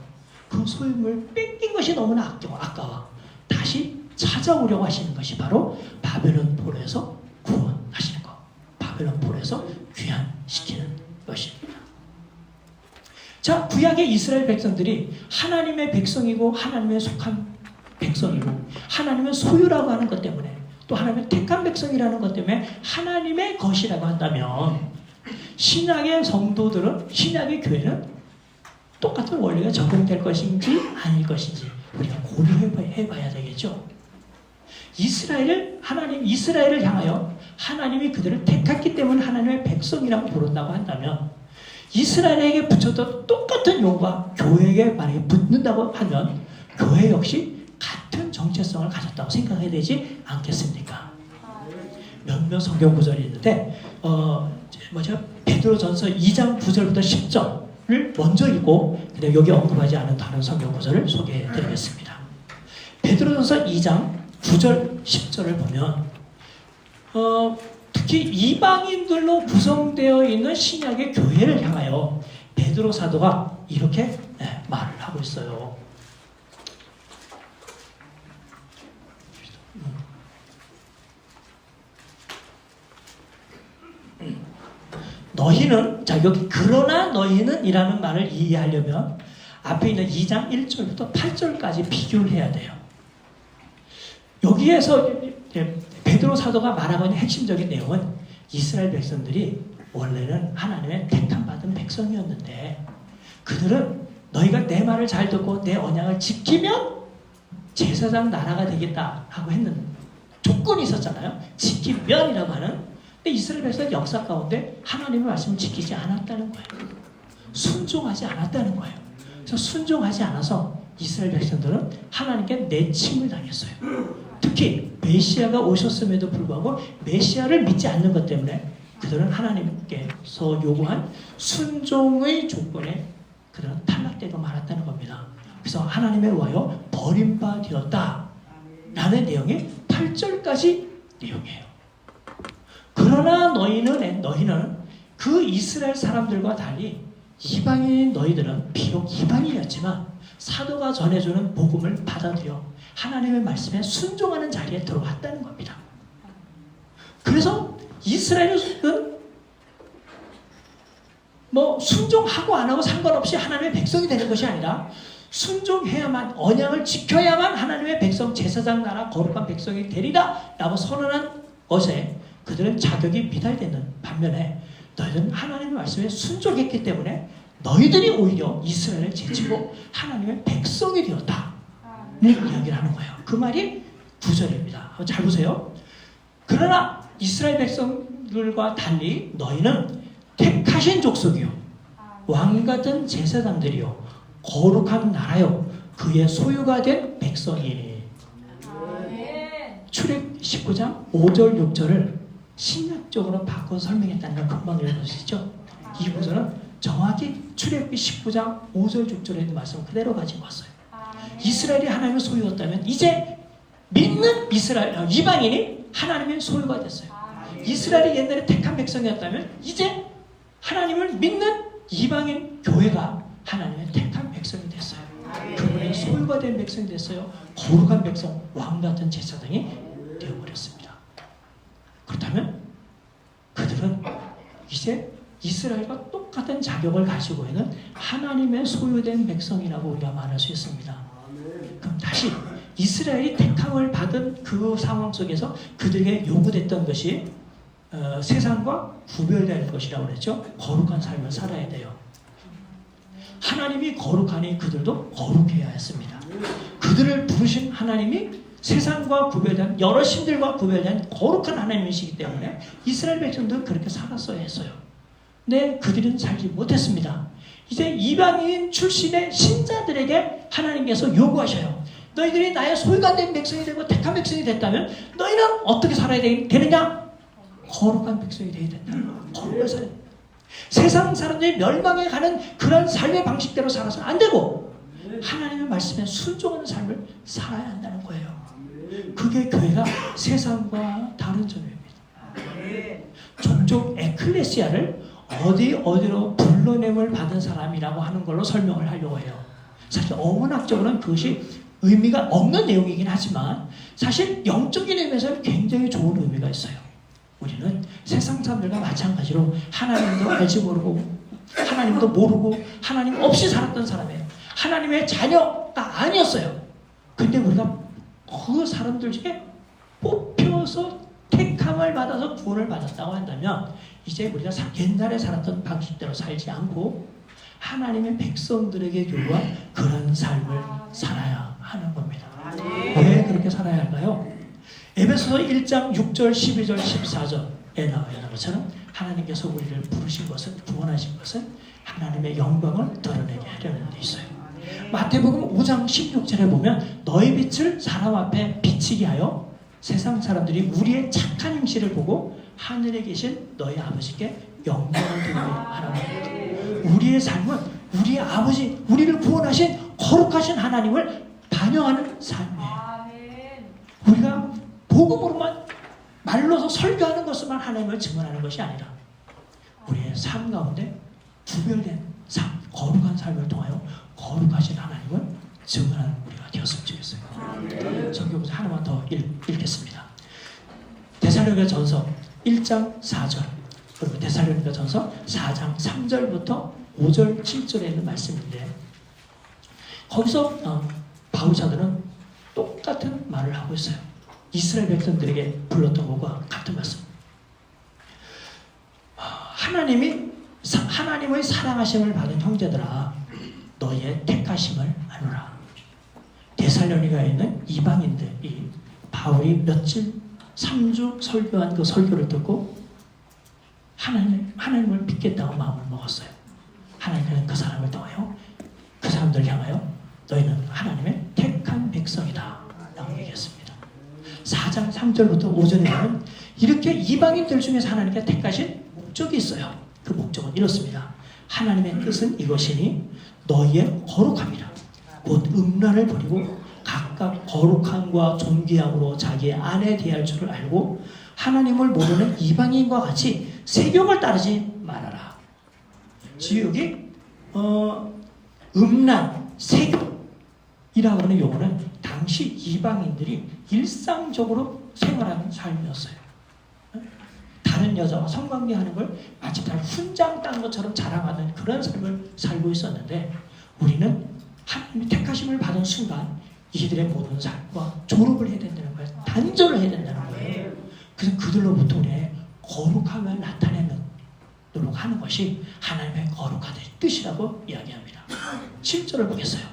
그 소유물을 뺏긴 것이 너무나 아까워 다시 찾아오려고 하시는 것이 바로 바벨론 포로에서 구원하시는 것, 바벨론 포로에서 귀환시키는 것입니다. 자, 구약의 이스라엘 백성들이 하나님의 백성이고 하나님의 속한 백성이고 하나님의 소유라고 하는 것 때문에 또 하나님의 택한 백성이라는 것 때문에 하나님의 것이라고 한다면 신약의 성도들은, 신약의 교회는 똑같은 원리가 적용될 것인지 아닐 것인지 우리가 고려해봐야 되겠죠. 이스라엘을 향하여 하나님이 그들을 택했기 때문에 하나님의 백성이라고 부른다고 한다면 이스라엘에게 붙였던 똑같은 요구가 교회에게 만약에 붙는다고 하면 교회 역시 같은 정체성을 가졌다고 생각해야 되지 않겠습니까? 몇몇 성경 구절이 있는데 베드로전서 2장 9절부터 10절을 먼저 읽고 그다음에 여기 언급하지 않은 다른 성경 구절을 소개해 드리겠습니다. 베드로전서 2장 9절 10절을 보면 특히 이방인들로 구성되어 있는 신약의 교회를 향하여 베드로 사도가 이렇게 말을 하고 있어요. 너희는, 자, 여기 그러나 너희는 이라는 말을 이해하려면 앞에 있는 2장 1절부터 8절까지 비교를 해야 돼요. 여기에서 베드로 사도가 말하고 있는 핵심적인 내용은 이스라엘 백성들이 원래는 하나님의 택함 받은 백성이었는데 그들은 너희가 내 말을 잘 듣고 내 언약을 지키면 제사장 나라가 되겠다 하고 했는 조건이 있었잖아요. 지키면이라고 하는. 근데 이스라엘 백성의 역사 가운데 하나님의 말씀을 지키지 않았다는 거예요. 순종하지 않았다는 거예요. 그래서 순종하지 않아서 이스라엘 백성들은 하나님께 내침을 당했어요. 특히 메시아가 오셨음에도 불구하고 메시아를 믿지 않는 것 때문에 그들은 하나님께서 요구한 순종의 조건에 그들은 탈락되고 말았다는 겁니다. 그래서 하나님에 의하여 버림받았다 라는 내용이 8절까지 내용이에요. 그러나 너희는 그 이스라엘 사람들과 달리 이방인인 너희들은 비록 이방인이었지만 사도가 전해주는 복음을 받아들여 하나님의 말씀에 순종하는 자리에 들어왔다는 겁니다. 그래서 이스라엘은 순종하고 안 하고 상관없이 하나님의 백성이 되는 것이 아니라 순종해야만, 언약을 지켜야만 하나님의 백성, 제사장 나라, 거룩한 백성이 되리라 라고 선언한 것에 그들은 자격이 미달되는 반면에 너희는 하나님의 말씀에 순종했기 때문에 너희들이 오히려 이스라엘을 제치고 하나님의 백성이 되었다 는 이야기를 하는 거예요. 그 말이 9절입니다. 잘 보세요. 그러나 이스라엘 백성들과 달리 너희는 택하신 족속이요 왕같은 제사장들이요 거룩한 나라요 그의 소유가 된 백성이니. 출애굽 19장 5절 6절을 신약적으로 바꿔서 설명했다는 걸 금방 읽으시죠? 이 구절은 정확히 출애굽기 19장 5절 6절에 있는 말씀을 그대로 가지고 왔어요. 이스라엘이 하나님의 소유였다면 이제 믿는 이방인이 하나님의 소유가 됐어요. 이스라엘이 옛날에 택한 백성이었다면 이제 하나님을 믿는 이방인 교회가 하나님의 택한 백성이 됐어요. 그분의 소유가 된 백성이 됐어요. 거룩한 백성, 왕같은 제사장이 되어버렸습니다. 그렇다면 그들은 이제 이스라엘과 똑같은 자격을 가지고 있는 하나님의 소유된 백성이라고 우리가 말할 수 있습니다. 그럼 다시 이스라엘이 택함을 받은 그 상황 속에서 그들에게 요구됐던 것이 세상과 구별될 것이라고 그랬죠. 거룩한 삶을 살아야 돼요. 하나님이 거룩하니 그들도 거룩해야 했습니다. 그들을 부르신 하나님이 세상과 구별된, 여러 신들과 구별된 거룩한 하나님이시기 때문에 이스라엘 백성들은 그렇게 살았어야 했어요. 근데 그들은 살지 못했습니다. 이제 이방인 출신의 신자들에게 하나님께서 요구하셔요. 너희들이 나의 소유가 된 백성이 되고 택한 백성이 됐다면 너희는 어떻게 살아야 되느냐? 거룩한 백성이 되어야 된다. 거룩한 삶. 세상 사람들이 멸망해 가는 그런 삶의 방식대로 살아서는 안 되고 하나님의 말씀에 순종하는 삶을 살아야 한다는 거예요. 그게 교회가 세상과 다른 점입니다. 종종 에클레시아를 어디로 불러냄을 받은 사람이라고 하는 걸로 설명을 하려고 해요. 사실 어문학적으로는 그것이 의미가 없는 내용이긴 하지만 사실 영적인 의미에서는 굉장히 좋은 의미가 있어요. 우리는 세상 사람들과 마찬가지로 하나님도 알지 모르고 하나님도 모르고 하나님 없이 살았던 사람이에요. 하나님의 자녀가 아니었어요. 근데 우리가 그 사람들 중에 뽑혀서 택함을 받아서 구원을 받았다고 한다면 이제 우리가 옛날에 살았던 방식대로 살지 않고 하나님의 백성들에게 요구한 그런 삶을 살아야 하는 겁니다. 왜 그렇게 살아야 할까요? 에베소서 1장 6절, 12절, 14절에 나와 있는 것처럼 하나님께서 우리를 부르신 것은, 구원하신 것은 하나님의 영광을 드러내게 하려는 데 있어요. 마태복음 5장 16절에 보면 너희 빛을 사람 앞에 비치게 하여 세상 사람들이 우리의 착한 행실을 보고 하늘에 계신 너희 아버지께 영광을 드리게 하라고 합니다. 우리의 삶은 우리의 아버지, 우리를 구원하신 거룩하신 하나님을 반영하는 삶이에요. 우리가 복음으로만 말로서 설교하는 것으로만 하나님을 증언하는 것이 아니라 우리의 삶 가운데 구별된 삶, 거룩한 삶을 통하여 거룩하신 하나님을 증언하는 우리가 되었으면 좋겠어요. 성경에서 하나만 더 읽겠습니다. 데살로니가전서 1장 4절 그리고 데살로니가전서 4장 3절부터 5절 7절에 있는 말씀인데 거기서 바울 사도는 똑같은 말을 하고 있어요. 이스라엘 백성들에게 불렀던 것과 같은 말씀. 하나님의 사랑하심을 받은 형제들아 너희의 택하심을 아노라. 데살로니가에 있는 이방인들이 바울이 며칠 3주 설교한 그 설교를 듣고 하나님을 믿겠다고 마음을 먹었어요. 하나님은 그 사람을 통하여 그 사람들을 향하여 너희는 하나님의 택한 백성이다 라고 얘기했습니다. 4장 3절부터 5절에 보면 이렇게 이방인들 중에서 하나님께 택하신 목적이 있어요. 그 목적은 이렇습니다. 하나님의 뜻은 이것이니 너희의 거룩함이라 곧 음란을 버리고 각각 거룩함과 존귀함으로 자기의 아내 대할 줄을 알고 하나님을 모르는 이방인과 같이 세경을 따르지 말아라. 지금 여기 음란, 세경이라고 하는 용어는 당시 이방인들이 일상적으로 생활하는 삶이었어요. 다른 여자와 성관계하는 걸 마치 다 훈장 딴 것처럼 자랑하는 그런 삶을 살고 있었는데 우리는 하나님의 택하심을 받은 순간 이들의 모든 삶과 졸업을 해야 된다는 거예요. 단절을 해야 된다는 거예요. 그래서 그들로부터 우리의 거룩함을 나타내는 노력하는 것이 하나님의 거룩한 뜻이라고 이야기합니다. 7절을 보겠어요.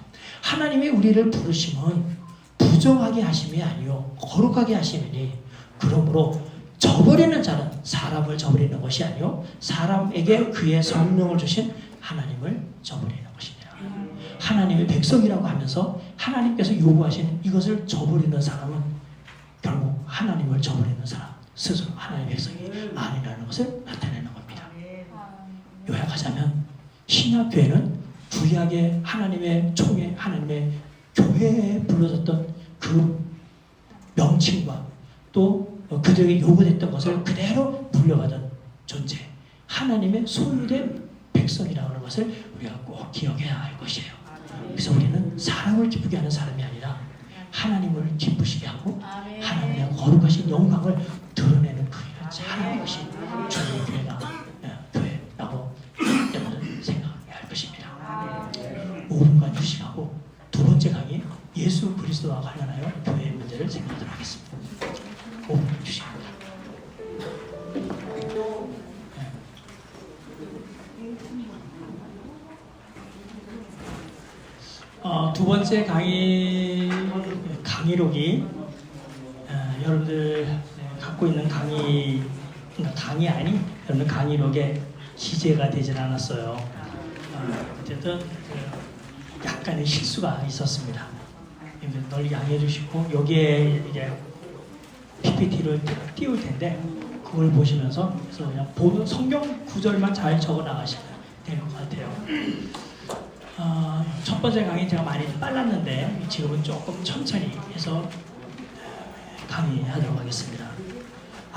하나님이 우리를 부르심은 부정하게 하심이 아니요 거룩하게 하심이니 그러므로 저버리는 자는 사람을 저버리는 것이 아니요 사람에게 그의 성령을 주신 하나님을 저버리는 것이니라. 하나님의 백성이라고 하면서 하나님께서 요구하시는 이것을 저버리는 사람은 결국 하나님을 저버리는 사람 스스로 하나님의 백성이 아니라는 것을 나타내는 겁니다. 요약하자면 신약교회는 구약의 하나님의 총회, 하나님의 교회에 불러졌던 그 명칭과 또 그들에게 요구됐던 것을 그대로 물려받은 존재, 하나님의 소유된 백성이라고 하는 것을 우리가 꼭 기억해야 할 것이에요. 그래서 우리는 사람을 기쁘게 하는 사람이 아니라 하나님을 기쁘시게 하고 하나님의 거룩하신 영광을 드러내는 그 일을 잘하는 것이 주님의 교회라고 여러분은 생각해야 할 것입니다. 5분간 휴식하고 두 번째 강의 예수 그리스도와 관련하여 교회의 문제를 생각하도록 하겠습니다. 5분 휴식합니다. 두 번째 강의록이 여러분들 갖고 있는 강의 아닌 여러분 강의록에 기재가 되질 않았어요. 어쨌든 약간의 실수가 있었습니다. 널리 양해해 주시고 여기에 이제 PPT를 띄울 텐데 그걸 보시면서 그래서 그냥 보는 성경 구절만 잘 적어 나가시면 될 것 같아요. 첫 번째 강의 제가 많이 빨랐는데 지금은 조금 천천히 해서 강의하도록 하겠습니다.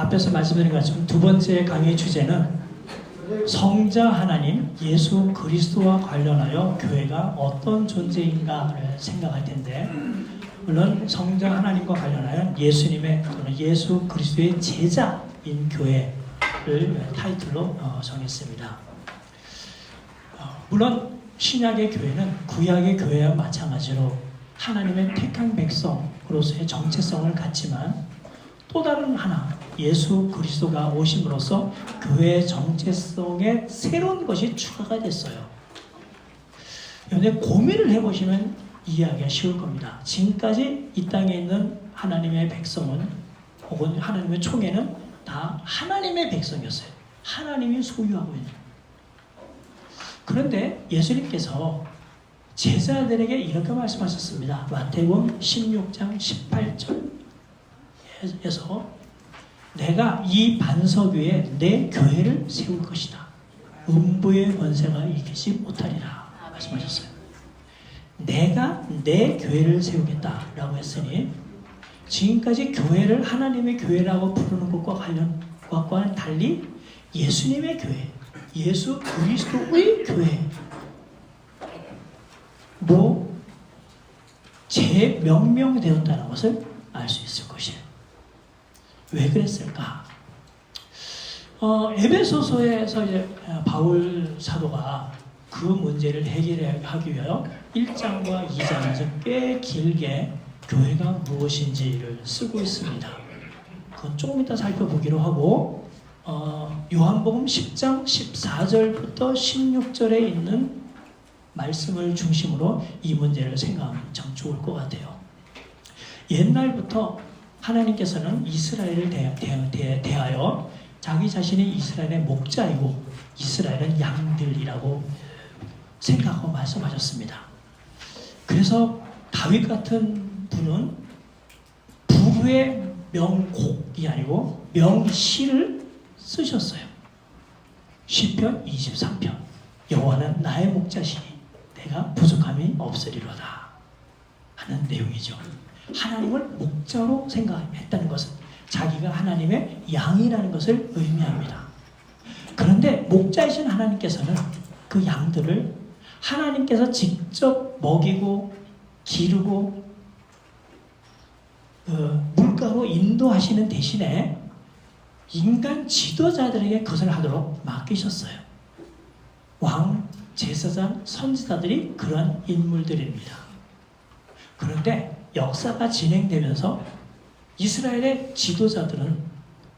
앞에서 말씀드린 것처럼 두 번째 강의 주제는 성자 하나님 예수 그리스도와 관련하여 교회가 어떤 존재인가를 생각할 텐데, 물론 성자 하나님과 관련하여 예수님의 또는 예수 그리스도의 제자인 교회를 타이틀로 정했습니다. 물론 신약의 교회는 구약의 교회와 마찬가지로 하나님의 택한 백성으로서의 정체성을 갖지만, 또 다른 하나 예수 그리스도가 오심으로써 교회의 정체성에 새로운 것이 추가가 됐어요. 그런데 고민을 해보시면 이해하기가 쉬울 겁니다. 지금까지 이 땅에 있는 하나님의 백성은, 혹은 하나님의 총회는 다 하나님의 백성이었어요. 하나님이 소유하고 있는. 그런데 예수님께서 제자들에게 이렇게 말씀하셨습니다. 마태복음 16장 18절에서 내가 이 반석 위에 내 교회를 세울 것이다. 음부의 권세가 이기지 못하리라 말씀하셨어요. 내가 내 교회를 세우겠다라고 했으니, 지금까지 교회를 하나님의 교회라고 부르는 것과는 달리 예수님의 교회, 예수 그리스도의 교회, 재명명되었다는 것을 알 수 있을 것이에요. 왜 그랬을까? 에베소서에서 이제 바울 사도가 그 문제를 해결하기 위하여 1장과 2장에서 꽤 길게 교회가 무엇인지를 쓰고 있습니다. 그건 조금 이따 살펴보기로 하고, 요한복음 10장 14절부터 16절에 있는 말씀을 중심으로 이 문제를 생각하면 참 좋을 것 같아요. 옛날부터 하나님께서는 이스라엘을 대하여 자기 자신이 이스라엘의 목자이고 이스라엘은 양들이라고 생각하고 말씀하셨습니다. 그래서 다윗 같은 분은 부부의 명곡이 아니고 명시를 쓰셨어요. 시편 23편. 여호와는 나의 목자시니 내가 부족함이 없으리로다 하는 내용이죠. 하나님을 목자로 생각했다는 것은 자기가 하나님의 양이라는 것을 의미합니다. 그런데 목자이신 하나님께서는 그 양들을 하나님께서 직접 먹이고 기르고 물가로 인도하시는 대신에 인간 지도자들에게 그것을 하도록 맡기셨어요. 왕, 제사장, 선지자들이 그런 인물들입니다. 그런데 역사가 진행되면서 이스라엘의 지도자들은,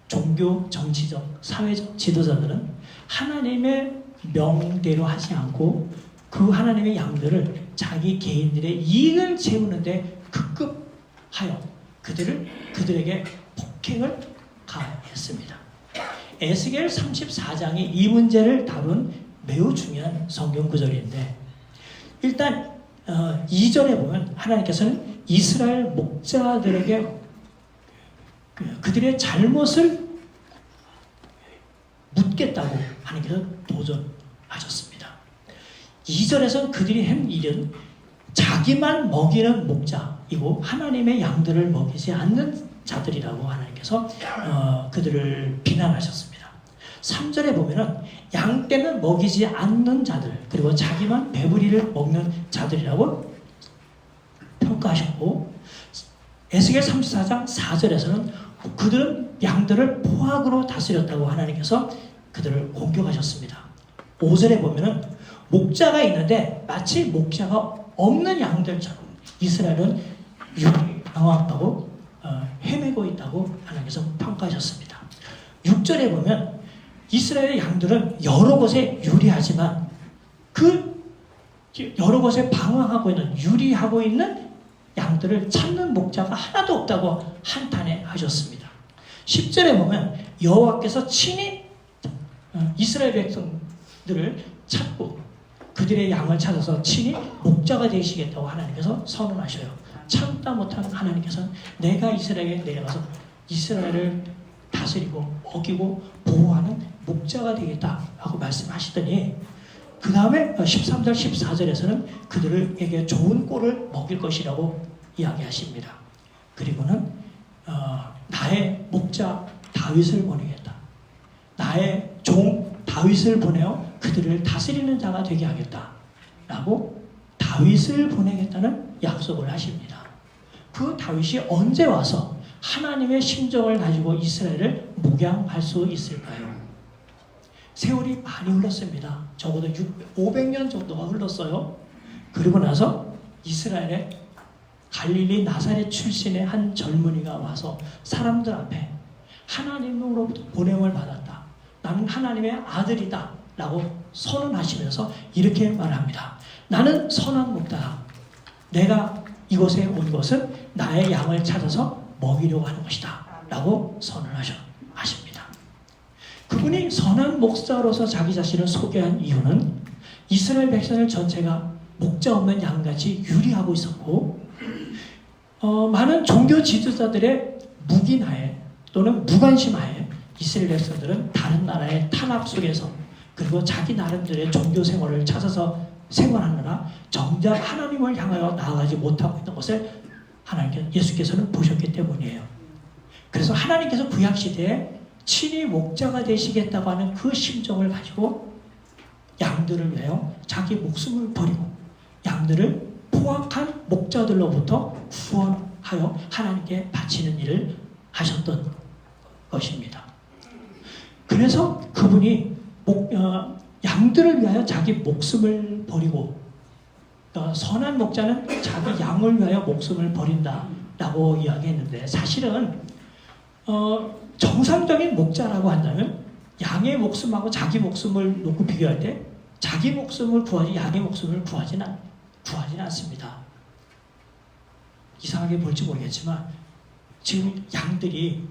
종교, 정치적, 사회적 지도자들은 하나님의 명대로 하지 않고 그 하나님의 양들을 자기 개인들의 이익을 채우는데 급급하여 그들에게 폭행을 가했습니다. 에스겔 34장이 이 문제를 다룬 매우 중요한 성경 구절인데, 일단 2절에 보면 하나님께서는 이스라엘 목자들에게 그들의 잘못을 묻겠다고 하나님께서 도전하셨습니다. 2절에서는 그들이 한 일은 자기만 먹이는 목자이고 하나님의 양들을 먹이지 않는 자들이라고 하나님께서 그들을 비난하셨습니다. 3절에 보면은 양 떼는 먹이지 않는 자들, 그리고 자기만 배부리를 먹는 자들이라고 평가하셨고, 에스겔 34장 4절에서는 그들은 양들을 포악으로 다스렸다고 하나님께서 그들을 공격하셨습니다. 5절에 보면은 목자가 있는데 마치 목자가 없는 양들처럼 이스라엘은 유리하고 헤매고 있다고 하나님께서 평가하셨습니다. 6절에 보면 이스라엘의 양들은 여러 곳에 유리하지만 그 여러 곳에 방황하고 있는, 유리하고 있는 양들을 찾는 목자가 하나도 없다고 한탄해 하셨습니다. 10절에 보면 여호와께서 친히 이스라엘 백성들을 찾고 그들의 양을 찾아서 친히 목자가 되시겠다고 하나님께서 선언하셔요. 참다 못한 하나님께서는 내가 이스라엘에 내려가서 이스라엘을 다스리고 먹이고 보호하는 목자가 되겠다라고 말씀하시더니, 그 다음에 13절 14절에서는 그들에게 좋은 꼴을 먹일 것이라고 이야기하십니다. 그리고는 나의 목자 다윗을 보내겠다. 나의 종 다윗을 보내어 그들을 다스리는 자가 되게 하겠다. 라고 다윗을 보내겠다는 약속을 하십니다. 그 다윗이 언제 와서 하나님의 심정을 가지고 이스라엘을 목양할 수 있을까요? 세월이 많이 흘렀습니다. 적어도 500년 정도가 흘렀어요. 그리고 나서 이스라엘에 갈릴리 나사렛 출신의 한 젊은이가 와서 사람들 앞에 하나님으로부터 보냄을 받았다. 나는 하나님의 아들이다. 라고 선언하시면서 이렇게 말합니다. 나는 선한 목자다. 내가 이곳에 온 것은 나의 양을 찾아서 먹이려고 하는 것이다. 라고 선언하십니다. 그분이 선한 목자로서 자기 자신을 소개한 이유는 이스라엘 백성들 전체가 목자 없는 양같이 유리하고 있었고 많은 종교 지도자들의 묵인하에 또는 무관심하에 이스라엘 백성들은 다른 나라의 탄압 속에서 그리고 자기 나름대로의 종교 생활을 찾아서 생활하느라 정작 하나님을 향하여 나아가지 못하고 있는 것을 예수께서는 보셨기 때문이에요. 그래서 하나님께서 구약시대에 친히 목자가 되시겠다고 하는 그 심정을 가지고 양들을 위하여 자기 목숨을 버리고 양들을 포악한 목자들로부터 구원하여 하나님께 바치는 일을 하셨던 것입니다. 그래서 그분이 양들을 위하여 자기 목숨을 버리고 선한 목자는 자기 양을 위하여 목숨을 버린다라고 이야기했는데 사실은 정상적인 목자라고 한다면 양의 목숨하고 자기 목숨을 놓고 비교할 때 자기 목숨을 구하지 양의 목숨을 구하지는 않습니다. 이상하게 볼지 모르겠지만 지금 양들이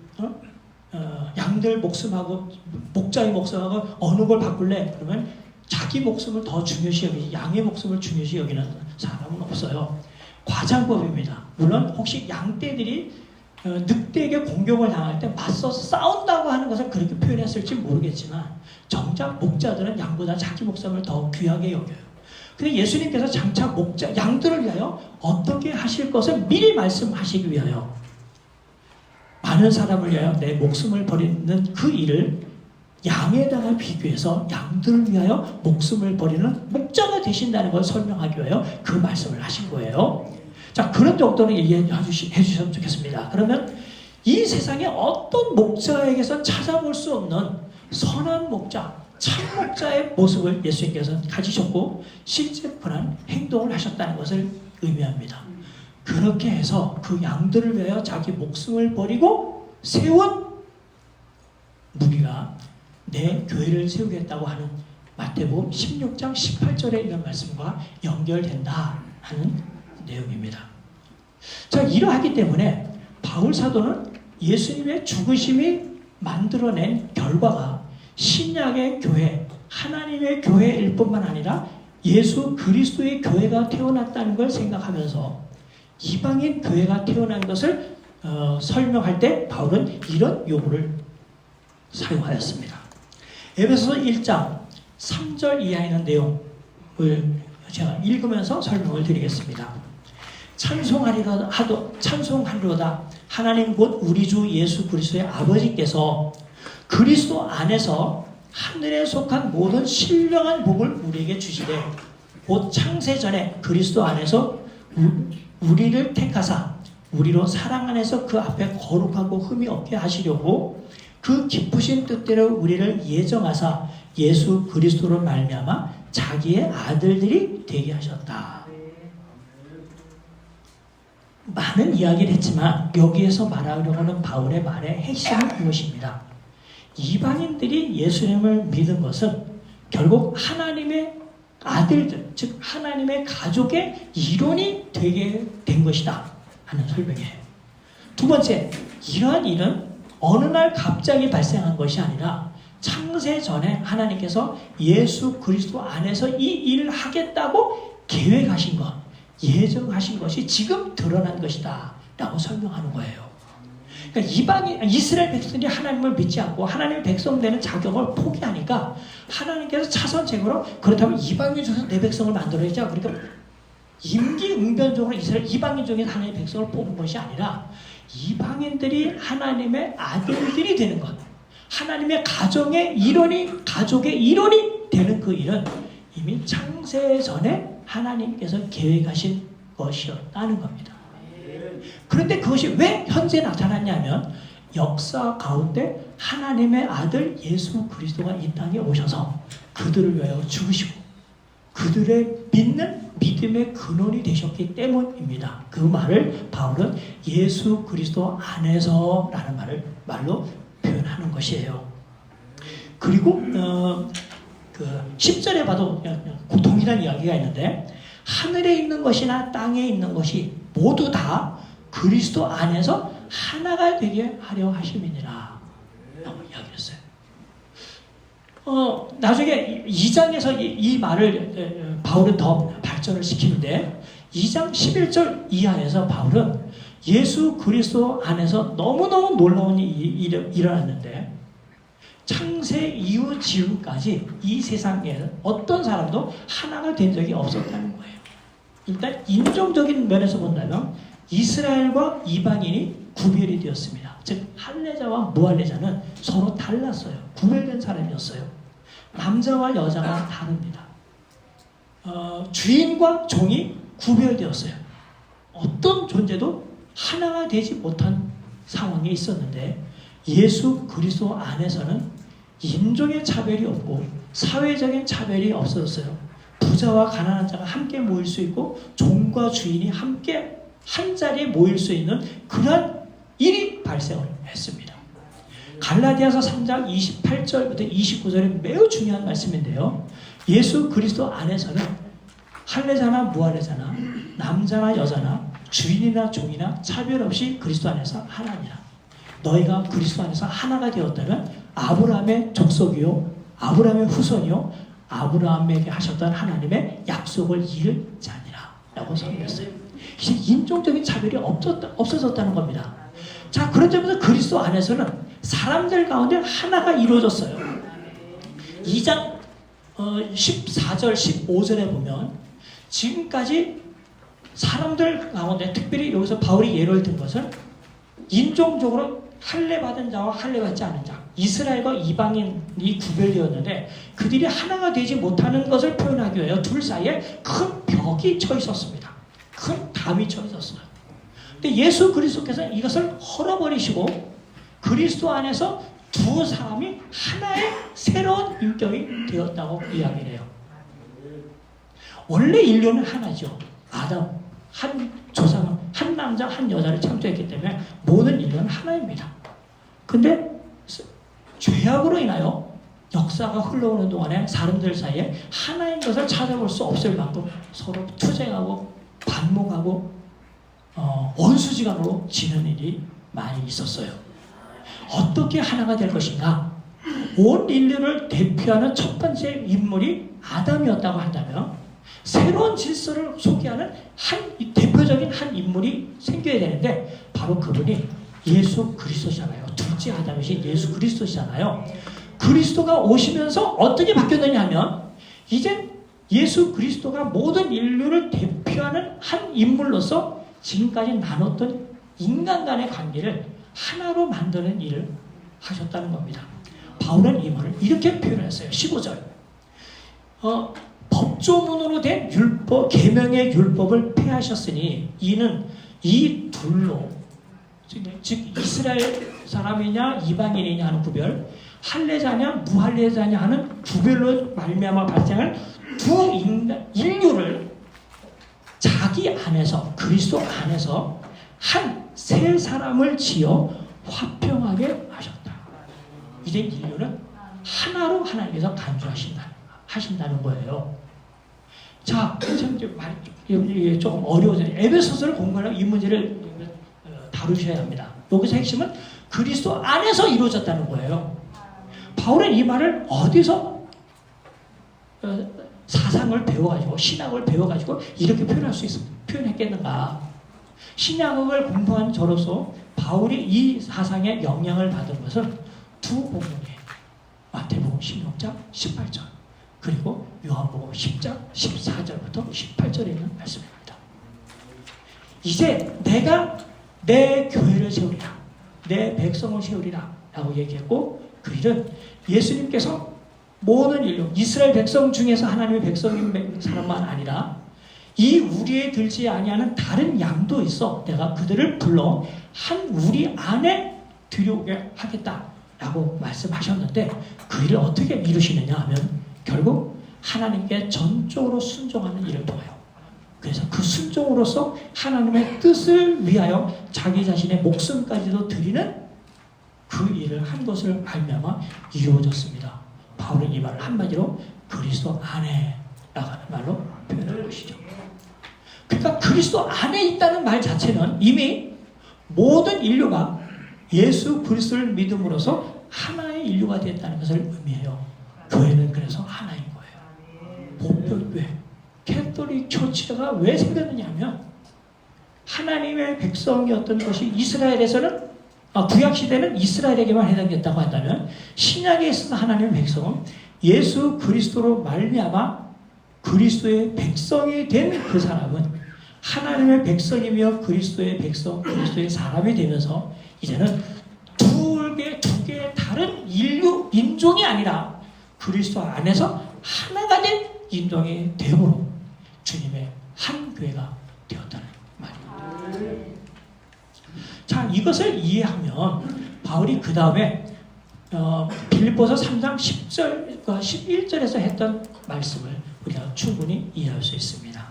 양들 목숨하고 목자의 목숨하고 어느 걸 바꿀래? 그러면 자기 목숨을 더 중요시 여기지 양의 목숨을 중요시 여기는 사람은 없어요. 과장법입니다. 물론 혹시 양떼들이 늑대에게 공격을 당할 때 맞서 싸운다고 하는 것을 그렇게 표현했을지 모르겠지만 정작 목자들은 양보다 자기 목숨을 더 귀하게 여겨요. 근데 예수님께서 장차 양들을 위하여 어떻게 하실 것을 미리 말씀하시기 위하여 많은 사람을 위하여 내 목숨을 버리는 그 일을 양에다가 비교해서 양들을 위하여 목숨을 버리는 목자가 되신다는 걸 설명하기 위하여 그 말씀을 하신 거예요. 자, 그런 정도는 이해해 주셨으면 좋겠습니다. 그러면 이 세상에 어떤 목자에게서 찾아볼 수 없는 선한 목자, 참 목자의 모습을 예수님께서 가지셨고 실제 그런 행동을 하셨다는 것을 의미합니다. 그렇게 해서 그 양들을 위하여 자기 목숨을 버리고 세운 무리가 내 교회를 세우겠다고 하는 마태복음 16장 18절에 이런 말씀과 연결된다 하는 내용입니다. 자, 이러하기 때문에 바울 사도는 예수님의 죽으심이 만들어낸 결과가 신약의 교회, 하나님의 교회일 뿐만 아니라 예수 그리스도의 교회가 태어났다는 걸 생각하면서 이방인 교회가 태어난 것을 설명할 때 바울은 이런 용어를 사용하였습니다. 에베소서 1장 3절 이하에 있는 내용을 제가 읽으면서 설명을 드리겠습니다. 찬송하리로다 하나님 곧 우리 주 예수 그리스도의 아버지께서 그리스도 안에서 하늘에 속한 모든 신령한 복을 우리에게 주시되 곧 창세전에 그리스도 안에서 우리를 택하사 우리로 사랑 안에서 그 앞에 거룩하고 흠이 없게 하시려고 그 기쁘신 뜻대로 우리를 예정하사 예수 그리스도로 말미암아 자기의 아들들이 되게 하셨다. 많은 이야기를 했지만 여기에서 말하려고 하는 바울의 말의 핵심은 이것입니다. 이방인들이 예수님을 믿은 것은 결국 하나님의 아들들, 즉 하나님의 가족의 일원이 되게 된 것이다 하는 설명이에요. 두 번째, 이러한 일은 어느 날 갑자기 발생한 것이 아니라 창세 전에 하나님께서 예수 그리스도 안에서 이 일을 하겠다고 계획하신 것, 예정하신 것이 지금 드러난 것이다 라고 설명하는 거예요. 그러니까 이스라엘 백성들이 하나님을 믿지 않고 하나님의 백성 되는 자격을 포기하니까 하나님께서 차선책으로 그렇다면 이방인 중에서 내 백성을 만들어야지. 그러니까 임기응변적으로 이스라엘 이방인 중에 하나님의 백성을 뽑은 것이 아니라 이방인들이 하나님의 아들들이 되는 것, 하나님의 가정의 일원이, 가족의 일원이 되는 그 일은 이미 창세 전에 하나님께서 계획하신 것이었다는 겁니다. 그런데 그것이 왜 현재 나타났냐면 역사 가운데 하나님의 아들 예수 그리스도가 이 땅에 오셔서 그들을 위하여 죽으시고 그들의 믿음의 근원이 되셨기 때문입니다. 그 말을 바울은 예수 그리스도 안에서라는 말로 표현하는 것이에요. 그리고 그 10절에 봐도 동일한 이야기가 있는데 하늘에 있는 것이나 땅에 있는 것이 모두 다 그리스도 안에서 하나가 되게 하려 하심이니라 라고 이야기를 했어요. 나중에 2장에서 이 말을 바울은 더 발전을 시키는데 2장 11절 이하에서 바울은 예수 그리스도 안에서 너무너무 놀라운 일이 일어났는데 창세 이후 지금까지 이 세상에 어떤 사람도 하나가 된 적이 없었다는 거예요. 일단 인종적인 면에서 본다면 이스라엘과 이방인이 구별이 되었습니다. 즉 할례자와 무할례자는 서로 달랐어요. 구별된 사람이었어요. 남자와 여자가 다릅니다. 주인과 종이 구별되었어요. 어떤 존재도 하나가 되지 못한 상황에 있었는데 예수 그리스도 안에서는 인종의 차별이 없고 사회적인 차별이 없어졌어요. 부자와 가난한 자가 함께 모일 수 있고 종과 주인이 함께 한 자리에 모일 수 있는 그런 일이 발생을 했습니다. 갈라디아서 3장 28절부터 29절이 매우 중요한 말씀인데요. 예수 그리스도 안에서는 할례자나 무할례자나 남자나 여자나 주인이나 종이나 차별 없이 그리스도 안에서 하나니라. 너희가 그리스도 안에서 하나가 되었다면 아브라함의 족속이요 아브라함의 후손이요 아브라함에게 하셨던 하나님의 약속을 이을 자니라 라고 선언했어요. 이제 인종적인 차별이 없어졌다는 겁니다. 자, 그런 점에서 그리스도 안에서는 사람들 가운데 하나가 이루어졌어요. 2장 14절 15절에 보면 지금까지 사람들 가운데 특별히 여기서 바울이 예를 든 것은 인종적으로 할례받은 자와 할례받지 않은 자, 이스라엘과 이방인이 구별되었는데 그들이 하나가 되지 못하는 것을 표현하기 위하여 둘 사이에 큰 벽이 쳐 있었습니다. 큰 담이 쳐 있었어요. 근데 예수 그리스도께서 이것을 헐어버리시고 그리스도 안에서 두 사람이 하나의 새로운 인격이 되었다고 이야기를 해요. 원래 인류는 하나죠. 아담, 한 조상은 한 남자, 한 여자를 창조했기 때문에 모든 인류는 하나입니다. 근데 죄악으로 인하여 역사가 흘러오는 동안에 사람들 사이에 하나인 것을 찾아볼 수 없을 만큼 서로 투쟁하고 반목하고 원수지간으로 지는 일이 많이 있었어요. 어떻게 하나가 될 것인가? 온 인류를 대표하는 첫 번째 인물이 아담이었다고 한다면 새로운 질서를 소개하는 대표적인 한 인물이 생겨야 되는데 바로 그분이 예수 그리스도잖아요. 둘째 아담이신 예수 그리스도잖아요. 그리스도가 오시면서 어떻게 바뀌었느냐 하면 이제 예수 그리스도가 모든 인류를 대표하는 한 인물로서 지금까지 나눴던 인간 간의 관계를 하나로 만드는 일을 하셨다는 겁니다. 바울은 이 말을 이렇게 표현했어요. 15절. 법조문으로 된 율법, 계명의 율법을 폐하셨으니 이는 이 둘로 즉 이스라엘 사람이냐 이방인이냐 하는 구별, 할례자냐 무할례자냐 하는 구별로 말미암아 발생할 두 인류를 자기 안에서 그리스도 안에서 한 세 사람을 지어 화평하게 하셨다. 이제 인류는 하나로 하나님께서 간주하신다는 거예요. 자, 이게 조금 어려워져요. 에베소서를 공부하려면 이 문제를 다루셔야 합니다. 여기서 핵심은 그리스도 안에서 이루어졌다는 거예요. 바울은 이 말을 어디서 사상을 배워가지고 신학을 배워가지고 이렇게 표현했겠는가? 신약을 공부한 저로서 바울이 이 사상에 영향을 받은 것은 두 본문이에요. 마태복음 16장 18절 그리고 요한복음 10장 14절부터 18절에 있는 말씀입니다. 이제 내가 내 교회를 세우리라, 내 백성을 세우리라 라고 얘기했고, 그 일은 예수님께서 모든 인류, 이스라엘 백성 중에서 하나님의 백성인 사람만 아니라 이 우리에 들지 아니하는 다른 양도 있어 내가 그들을 불러 한 우리 안에 들여오게 하겠다라고 말씀하셨는데, 그 일을 어떻게 이루시느냐 하면 결국 하나님께 전적으로 순종하는 일을 통하여, 그래서 그 순종으로서 하나님의 뜻을 위하여 자기 자신의 목숨까지도 드리는 그 일을 한 것을 말미암아 이루어졌습니다. 바울은 이 말을 한마디로 그리스도 안에 나가는 말로 표현하는 것이죠. 그러니까 그리스도 안에 있다는 말 자체는 이미 모든 인류가 예수 그리스도를 믿음으로써 하나의 인류가 됐다는 것을 의미해요. 교회는 그래서 하나인 거예요. 보편교회, 캐톨릭 교치가 왜 생겼느냐 하면 하나님의 백성이었던 것이 이스라엘에서는 구약시대는 이스라엘에게만 해당됐다고 한다면, 신약에 있어서 하나님의 백성은 예수 그리스도로 말미암아 그리스도의 백성이 된 그 사람은 하나님의 백성이며 그리스도의 백성, 그리스도의 사람이 되면서 이제는 두 개의 다른 인종이 아니라 그리스도 안에서 하나가 된 인종이 되므로 주님의 한 교회가 되었다는 말입니다. 자, 이것을 이해하면 바울이 그 다음에 빌립보서 3장 10절과 11절에서 했던 말씀을 우리가 충분히 이해할 수 있습니다.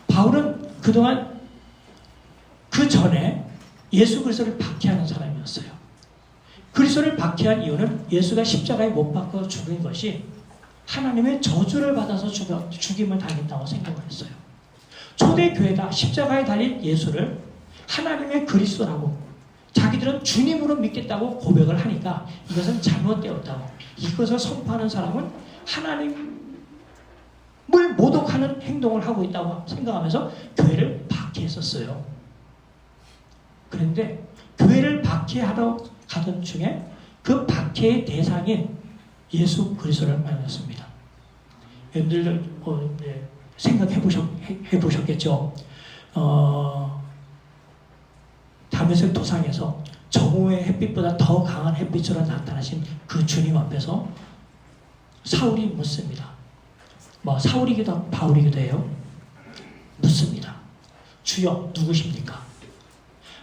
바울은 그동안 그 전에 예수 그리스도를 박해하는 사람이었어요. 그리스도를 박해한 이유는 예수가 십자가에 못 박혀 죽은 것이 하나님의 저주를 받아서 죽임을 당했다고 생각을 했어요. 초대교회가 십자가에 달린 예수를 하나님의 그리스도라고 자기들은 주님으로 믿겠다고 고백을 하니까 이것은 잘못되었다고, 이것을 선포하는 사람은 하나님을 모독하는 행동을 하고 있다고 생각하면서 교회를 박해했었어요. 그런데 교회를 박해하러 가던 중에 그 박해의 대상인 예수 그리스도를 만났습니다. 여러분들 생각해 보셨겠죠? 다메섹 도상에서 정오의 햇빛보다 더 강한 햇빛으로 나타나신 그 주님 앞에서 사울이 묻습니다. 사울이기도 하고 바울이기도 해요. 묻습니다. 주여 누구십니까?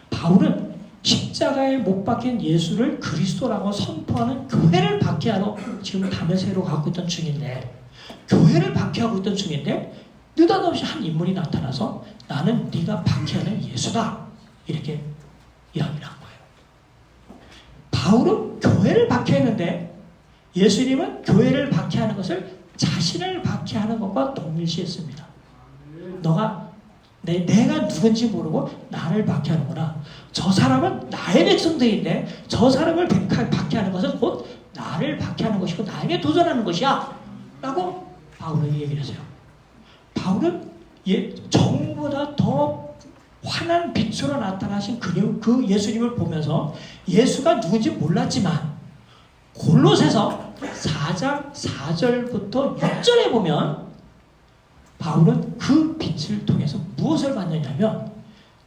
바울은 십자가에 못 박힌 예수를 그리스도라고 선포하는 교회를 박해하러 지금 다메섹으로 가고 있던 중인데, 교회를 박해하고 있던 중인데 느닷없이 한 인물이 나타나서 나는 네가 박해하는 예수다 이렇게 이야기를 한 거예요. 바울은 교회를 박해했는데 예수님은 교회를 박해하는 것을 자신을 박해하는 것과 동일시했습니다. 내가 누군지 모르고 나를 박해하는구나. 저 사람은 나의 백성들인데 저 사람을 박해하는 것은 곧 나를 박해하는 것이고 나에게 도전하는 것이야 라고 바울은 얘기를 했어요. 바울은 정보다 더 환한 빛으로 나타나신 그 예수님을 보면서 예수가 누군지 몰랐지만 골로새서 4장 4절부터 6절에 보면 바울은 그 빛을 통해서 무엇을 봤느냐면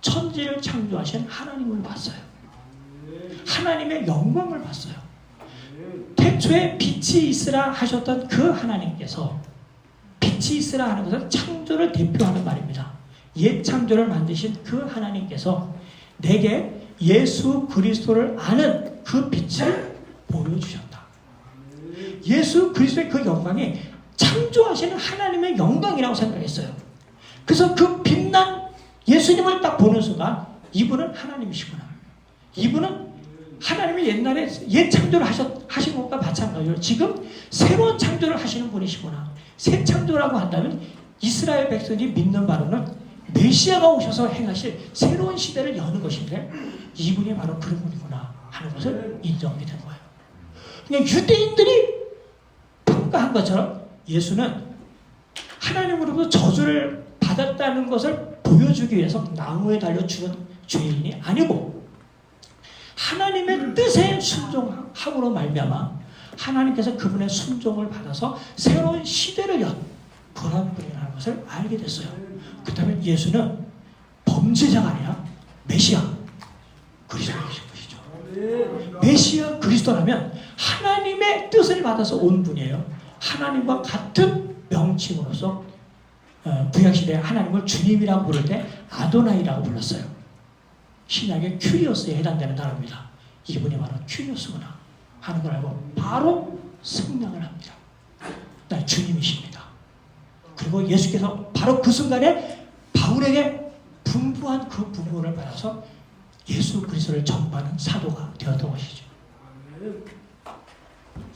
천지를 창조하신 하나님을 봤어요. 하나님의 영광을 봤어요. 태초에 빛이 있으라 하셨던 그 하나님께서, 빛이 있으라 하는 것은 창조를 대표하는 말입니다. 옛 창조를 만드신 그 하나님께서 내게 예수 그리스도를 아는 그 빛을 보여주셨다. 예수 그리스도의 그 영광이 창조하시는 하나님의 영광이라고 생각했어요. 그래서 그 빛난 예수님을 딱 보는 순간 이분은 하나님이시구나. 이분은 하나님이 옛날에 옛 창조를 하신 것과 마찬가지로 지금 새로운 창조를 하시는 분이시구나. 새 창조라고 한다면 이스라엘 백성이 믿는 바로는 메시아가 오셔서 행하실 새로운 시대를 여는 것인데 이분이 바로 그런 분이구나 하는 것을 인정하게 된 거예요. 그냥 유대인들이 평가한 것처럼 예수는 하나님으로부터 저주를 받았다는 것을 보여주기 위해서 나무에 달려 죽은 죄인이 아니고 하나님의 뜻에 순종함으로 말미암아 하나님께서 그분의 순종을 받아서 새로운 시대를 연 그런 분이라는 것을 알게 됐어요. 그렇다면 예수는 범죄자가 아니라 메시아 그리스도이신 것이죠. 메시아 그리스도라면 하나님의 뜻을 받아서 온 분이에요. 하나님과 같은 명칭으로서 구약시대에 하나님을 주님이라고 부를 때 아도나이라고 불렀어요. 신약의 큐리오스에 해당되는 단어입니다. 이분이 바로 큐리오스구나 하는 걸 알고 바로 승낙을 합니다. 나 주님이십니다. 그리고 예수께서 바로 그 순간에 바울에게 분부한 그 부분을 받아서 예수 그리스도를 전파하는 사도가 되었던 것이죠.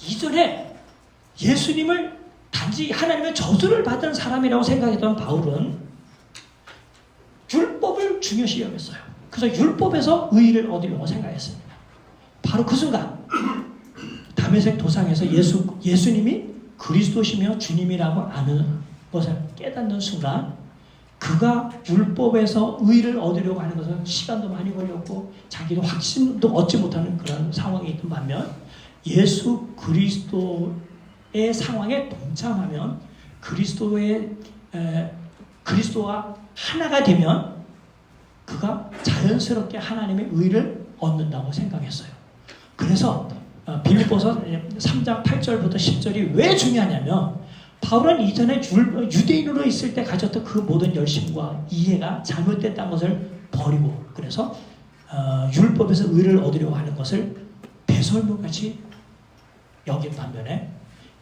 이전에 예수님을 단지 하나님의 저주를 받은 사람이라고 생각했던 바울은 율법을 중요시 여겼어요. 그래서 율법에서 의의를 얻으려고 생각했습니다. 바로 그 순간 다메섹 도상에서 예수님이 그리스도시며 주님이라고 아는 것을 깨닫는 순간 그가 율법에서 의의를 얻으려고 하는 것은 시간도 많이 걸렸고 자기도 확신도 얻지 못하는 그런 상황이 있던 반면 예수 그리스도의 상황에 동참하면 그리스도와 하나가 되면 그가 자연스럽게 하나님의 의를 얻는다고 생각했어요. 그래서 빌립보서 3장 8절부터 10절이 왜 중요하냐면 바울은 이전에 유대인으로 있을 때 가졌던 그 모든 열심과 이해가 잘못됐다는 것을 버리고 그래서 율법에서 의를 얻으려고 하는 것을 배설물같이 여긴 반면에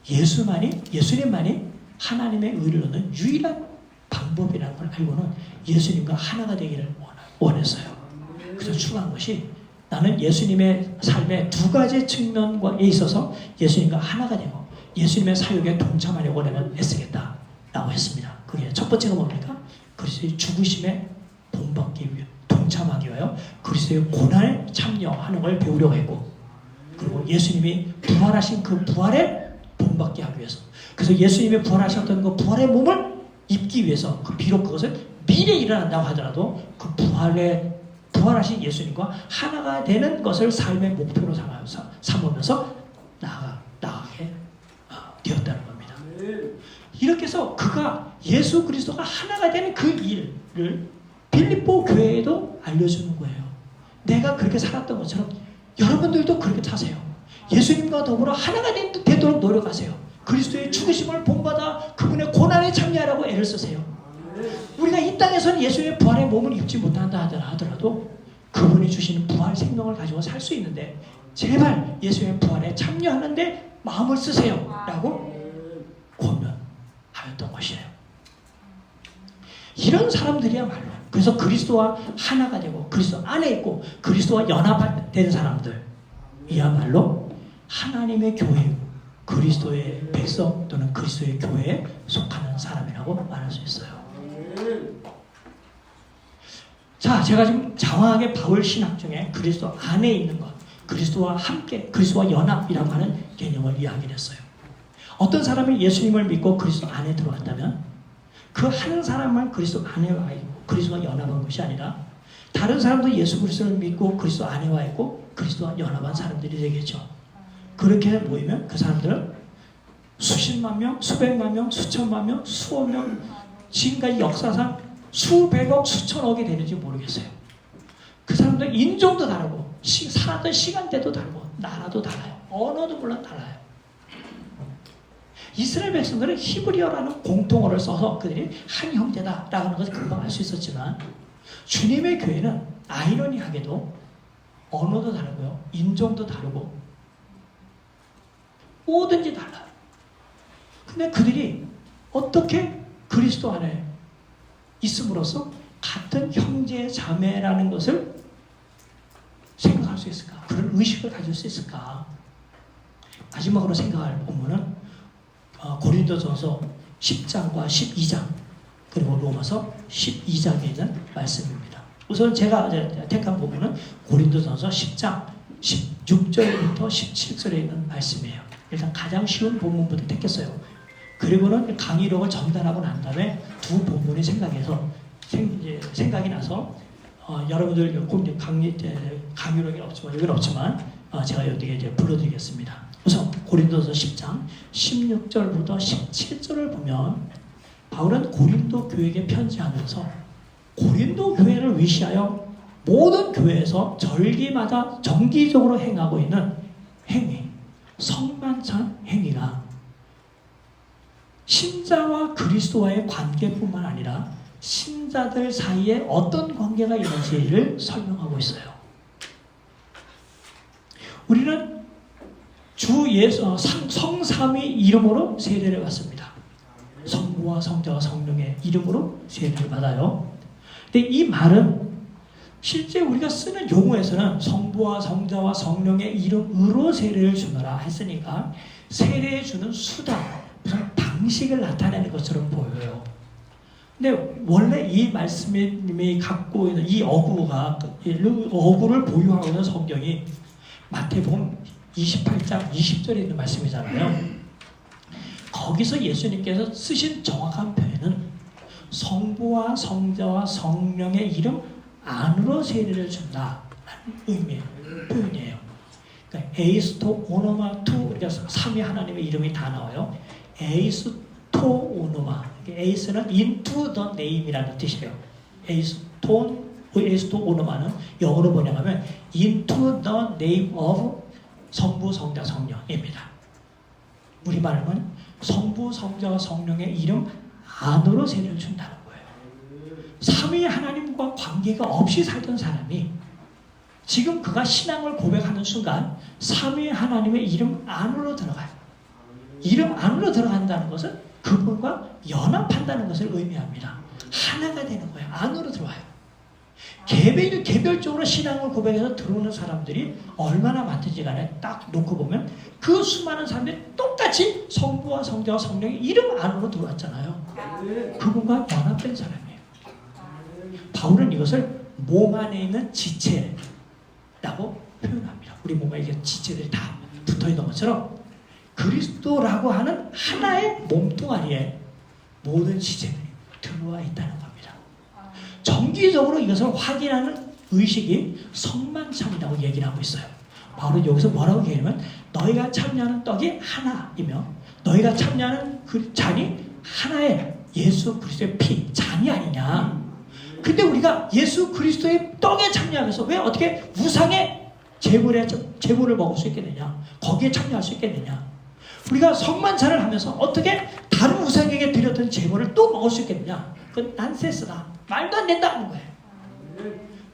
예수님만이 하나님의 의를 얻는 유일한 방법이라는 걸 알고는 예수님과 하나가 되기를 원했어요. 그래서 추구한 것이 나는 예수님의 삶의 두 가지 측면에 있어서 예수님과 하나가 되고 예수님의 사역에 동참하려고 내가 애쓰겠다라고 했습니다. 그게 첫 번째가 뭡니까? 그리스도의 죽으심에 본받기 위해 동참하기 위하여 그리스도의 고난에 참여하는 걸 배우려고 했고 그리고 예수님이 부활하신 그 부활에 본받게 하기 위해서 그래서 예수님이 부활하셨던 그 부활의 몸을 입기 위해서 비록 그것은 미래에 일어난다고 하더라도 그 부활하신 예수님과 하나가 되는 것을 삶의 목표로 삼으면서 나아가게 되었다는 겁니다. 이렇게 해서 그가 예수 그리스도가 하나가 되는 그 일을 빌립보 교회에도 알려주는 거예요. 내가 그렇게 살았던 것처럼 여러분들도 그렇게 사세요. 예수님과 더불어 하나가 되도록 노력하세요. 그리스도의 죽으심을 본받아 그분의 고난에 참여하라고 애를 쓰세요. 우리가 이 땅에서는 예수의 부활의 몸을 입지 못한다 하더라도 그분이 주시는 부활 생명을 가지고 살 수 있는데 제발 예수의 부활에 참여하는데 마음을 쓰세요 라고 권면하였던 것이에요. 이런 사람들이야말로 그래서 그리스도와 하나가 되고 그리스도 안에 있고 그리스도와 연합된 사람들이야말로 하나님의 교회 그리스도의 백성 또는 그리스도의 교회에 속하는 사람이라고 말할 수 있어요. 자, 제가 지금 장황하게 바울 신학 중에 그리스도 안에 있는 것, 그리스도와 함께, 그리스도와 연합이라고 하는 개념을 이야기를 했어요. 어떤 사람이 예수님을 믿고 그리스도 안에 들어왔다면 그 한 사람만 그리스도 안에 와 있고 그리스도와 연합한 것이 아니라 다른 사람도 예수 그리스도를 믿고 그리스도 안에 와 있고 그리스도와 연합한 사람들이 되겠죠. 그렇게 모이면 그 사람들은 수십만 명, 수백만 명, 수천만 명, 수억 명 지금까지 역사상 수백억, 수천억이 되는지 모르겠어요. 그 사람들 인종도 다르고 살았던 시간대도 다르고 나라도 달라요. 언어도 물론 달라요. 이스라엘 백성들은 히브리어라는 공통어를 써서 그들이 한 형제다라고 하는 것을 금방 알 수 있었지만 주님의 교회는 아이러니하게도 언어도 다르고요. 인종도 다르고 뭐든지 달라요. 근데 그들이 어떻게 그리스도 안에 있음으로써 같은 형제 자매라는 것을 생각할 수 있을까? 그런 의식을 가질 수 있을까? 마지막으로 생각할 본문은 고린도전서 10장과 12장 그리고 로마서 12장에 있는 말씀입니다. 우선 제가 택한 본문은 고린도전서 10장 16절부터 17절에 있는 말씀이에요. 일단 가장 쉬운 본문부터 택했어요. 그리고는 강의록을 전달하고 난 다음에 두 본문이 생각이 나서 여러분들 강의록이 없지만 여기는 없지만 제가 여기에 이제 불러드리겠습니다. 우선 고린도서 10장 16절부터 17절을 보면 바울은 고린도 교회에게 편지하면서 고린도 교회를 위시하여 모든 교회에서 절기마다 정기적으로 행하고 있는 행위, 성만찬 행위가 신자와 그리스도와의 관계뿐만 아니라 신자들 사이에 어떤 관계가 있는지를 설명하고 있어요. 우리는 주 예수 성삼위 이름으로 세례를 받습니다. 성부와 성자와 성령의 이름으로 세례를 받아요. 근데 이 말은 실제 우리가 쓰는 용어에서는 성부와 성자와 성령의 이름으로 세례를 주노라 했으니까 세례해 주는 수단, 무슨 방식을 나타내는 것처럼 보여요. 근데 원래 이 말씀이 갖고 있는 이 어구를 보유하고 있는 성경이 마태복음 28장 20절에 있는 말씀이잖아요. 거기서 예수님께서 쓰신 정확한 표현은 성부와 성자와 성령의 이름 안으로 세례를 준다라는 의미의 표현이에요. 그러니까 에이스토 오노마 투, 그러니까 삼위 하나님의 이름이 다 나와요. 에이스토 오노마, 에이스는 into the name이라는 뜻이에요. 에이스토 오노마는 영어로 번역하면 into the name of 성부, 성자, 성령입니다. 우리말은 성부, 성자와 성령의 이름 안으로 세례를 준다는 거예요. 삼위 하나님과 관계가 없이 살던 사람이 지금 그가 신앙을 고백하는 순간 삼위 하나님의 이름 안으로 들어가요. 이름 안으로 들어간다는 것은 그분과 연합한다는 것을 의미합니다. 하나가 되는 거예요. 안으로 들어와요. 개별적으로 신앙을 고백해서 들어오는 사람들이 얼마나 많든지 간에 딱 놓고 보면 그 수많은 사람들이 똑같이 성부와 성자와 성령의 이름 안으로 들어왔잖아요. 그분과 연합된 사람이에요. 바울은 이것을 몸 안에 있는 지체라고 표현합니다. 우리 몸에 이게 지체들이 다 붙어있는 것처럼 그리스도라고 하는 하나의 몸뚱아리에 모든 지체들이 들어와 있다는 겁니다. 정기적으로 이것을 확인하는 의식이 성만찬이라고 얘기를 하고 있어요. 바울은 여기서 뭐라고 얘기하냐면 너희가 참여하는 떡이 하나이며 너희가 참여하는 그 잔이 하나의 예수 그리스도의 피, 잔이 아니냐. 근데 우리가 예수 그리스도의 떡에 참여하면서 왜 어떻게 우상의 제물을 먹을 수 있겠느냐. 거기에 참여할 수 있겠느냐. 우리가 성만찬을 하면서 어떻게 다른 우상에게 드렸던 제물을 또 먹을 수 있겠느냐. 그건 난센스다. 말도 안 된다는 거예요.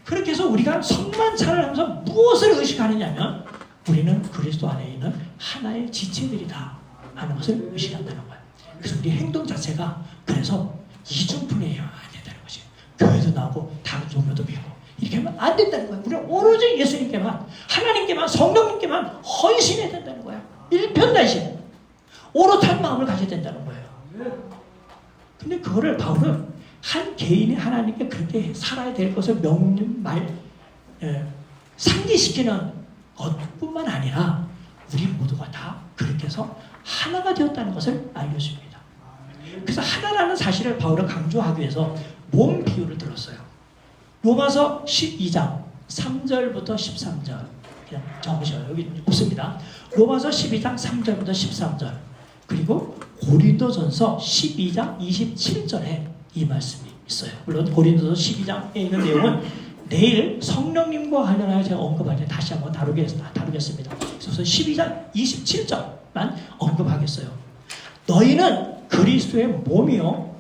그렇게 해서 우리가 성만찬을 하면서 무엇을 의식하느냐면 우리는 그리스도 안에 있는 하나의 지체들이다 하는 것을 의식한다는 거예요. 그래서 우리 행동 자체가 그래서 이중분해해야 안 된다는 것이에요. 교회도 나오고 다른 종교도 믿고 이렇게 하면 안 된다는 거예요. 우리는 오로지 예수님께만, 하나님께만, 성령님께만 헌신해야 된다는 거예요. 일편단심, 오롯한 마음을 가져야 된다는 거예요. 근데 그거를 바울은 한 개인이 하나님께 그렇게 살아야 될 것을 상기시키는 것뿐만 아니라 우리 모두가 다 그렇게 해서 하나가 되었다는 것을 알려줍니다. 그래서 하나라는 사실을 바울은 강조하기 위해서 몸 비유를 들었어요. 로마서 12장 3절부터 13절 그냥 적으셔요. 여기 없습니다. 로마서 12장 3절부터 13절 그리고 고린도전서 12장 27절에 이 말씀이 있어요. 물론 고린도서 12장에 있는 내용은 내일 성령님과 관련하여 제가 언급할 때 다시 한번 다루겠습니다. 그래서 12장 27절만 언급하겠어요. 너희는 그리스도의 몸이요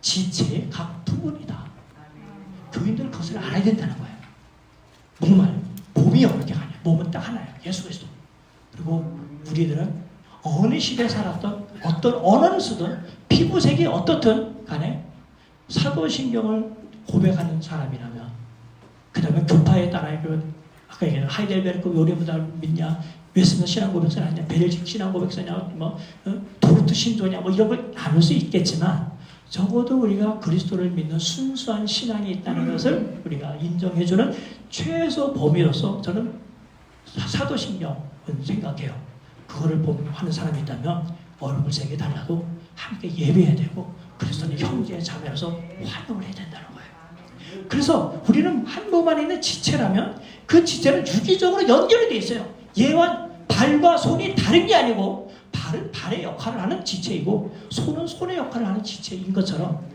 지체의 각 부분이다. 교인들은 그것을 알아야 된다는 거예요. 몸이요 이렇게 가냐. 몸은 딱 하나예요. 예수 그리스도. 그리고 우리들은 어느 시대에 살았던 어떤 언어를 쓰든 피부색이 어떻든 간에 사도신경을 고백하는 사람이라면 그 다음에 교파에 따라 아까 얘기한 하이델베르크 요리보다 믿냐 웨스터 신앙 고백서냐 아니냐 베를직 신앙 고백서냐 도르트 신조냐 이런 걸 나눌 수 있겠지만 적어도 우리가 그리스도를 믿는 순수한 신앙이 있다는 것을 우리가 인정해주는 최소 범위로서 저는 사도신경은 생각해요. 그거를 하는 사람이 있다면 얼굴색이 달라도 함께 예배해야 되고 그리스도는 형제의 자매로서 환영을 해야 된다는 거예요. 그래서 우리는 한 몸 안에 있는 지체라면 그 지체는 유기적으로 연결이 돼 있어요. 얘와 발과 손이 다른 게 아니고 발은 발의 역할을 하는 지체이고 손은 손의 역할을 하는 지체인 것처럼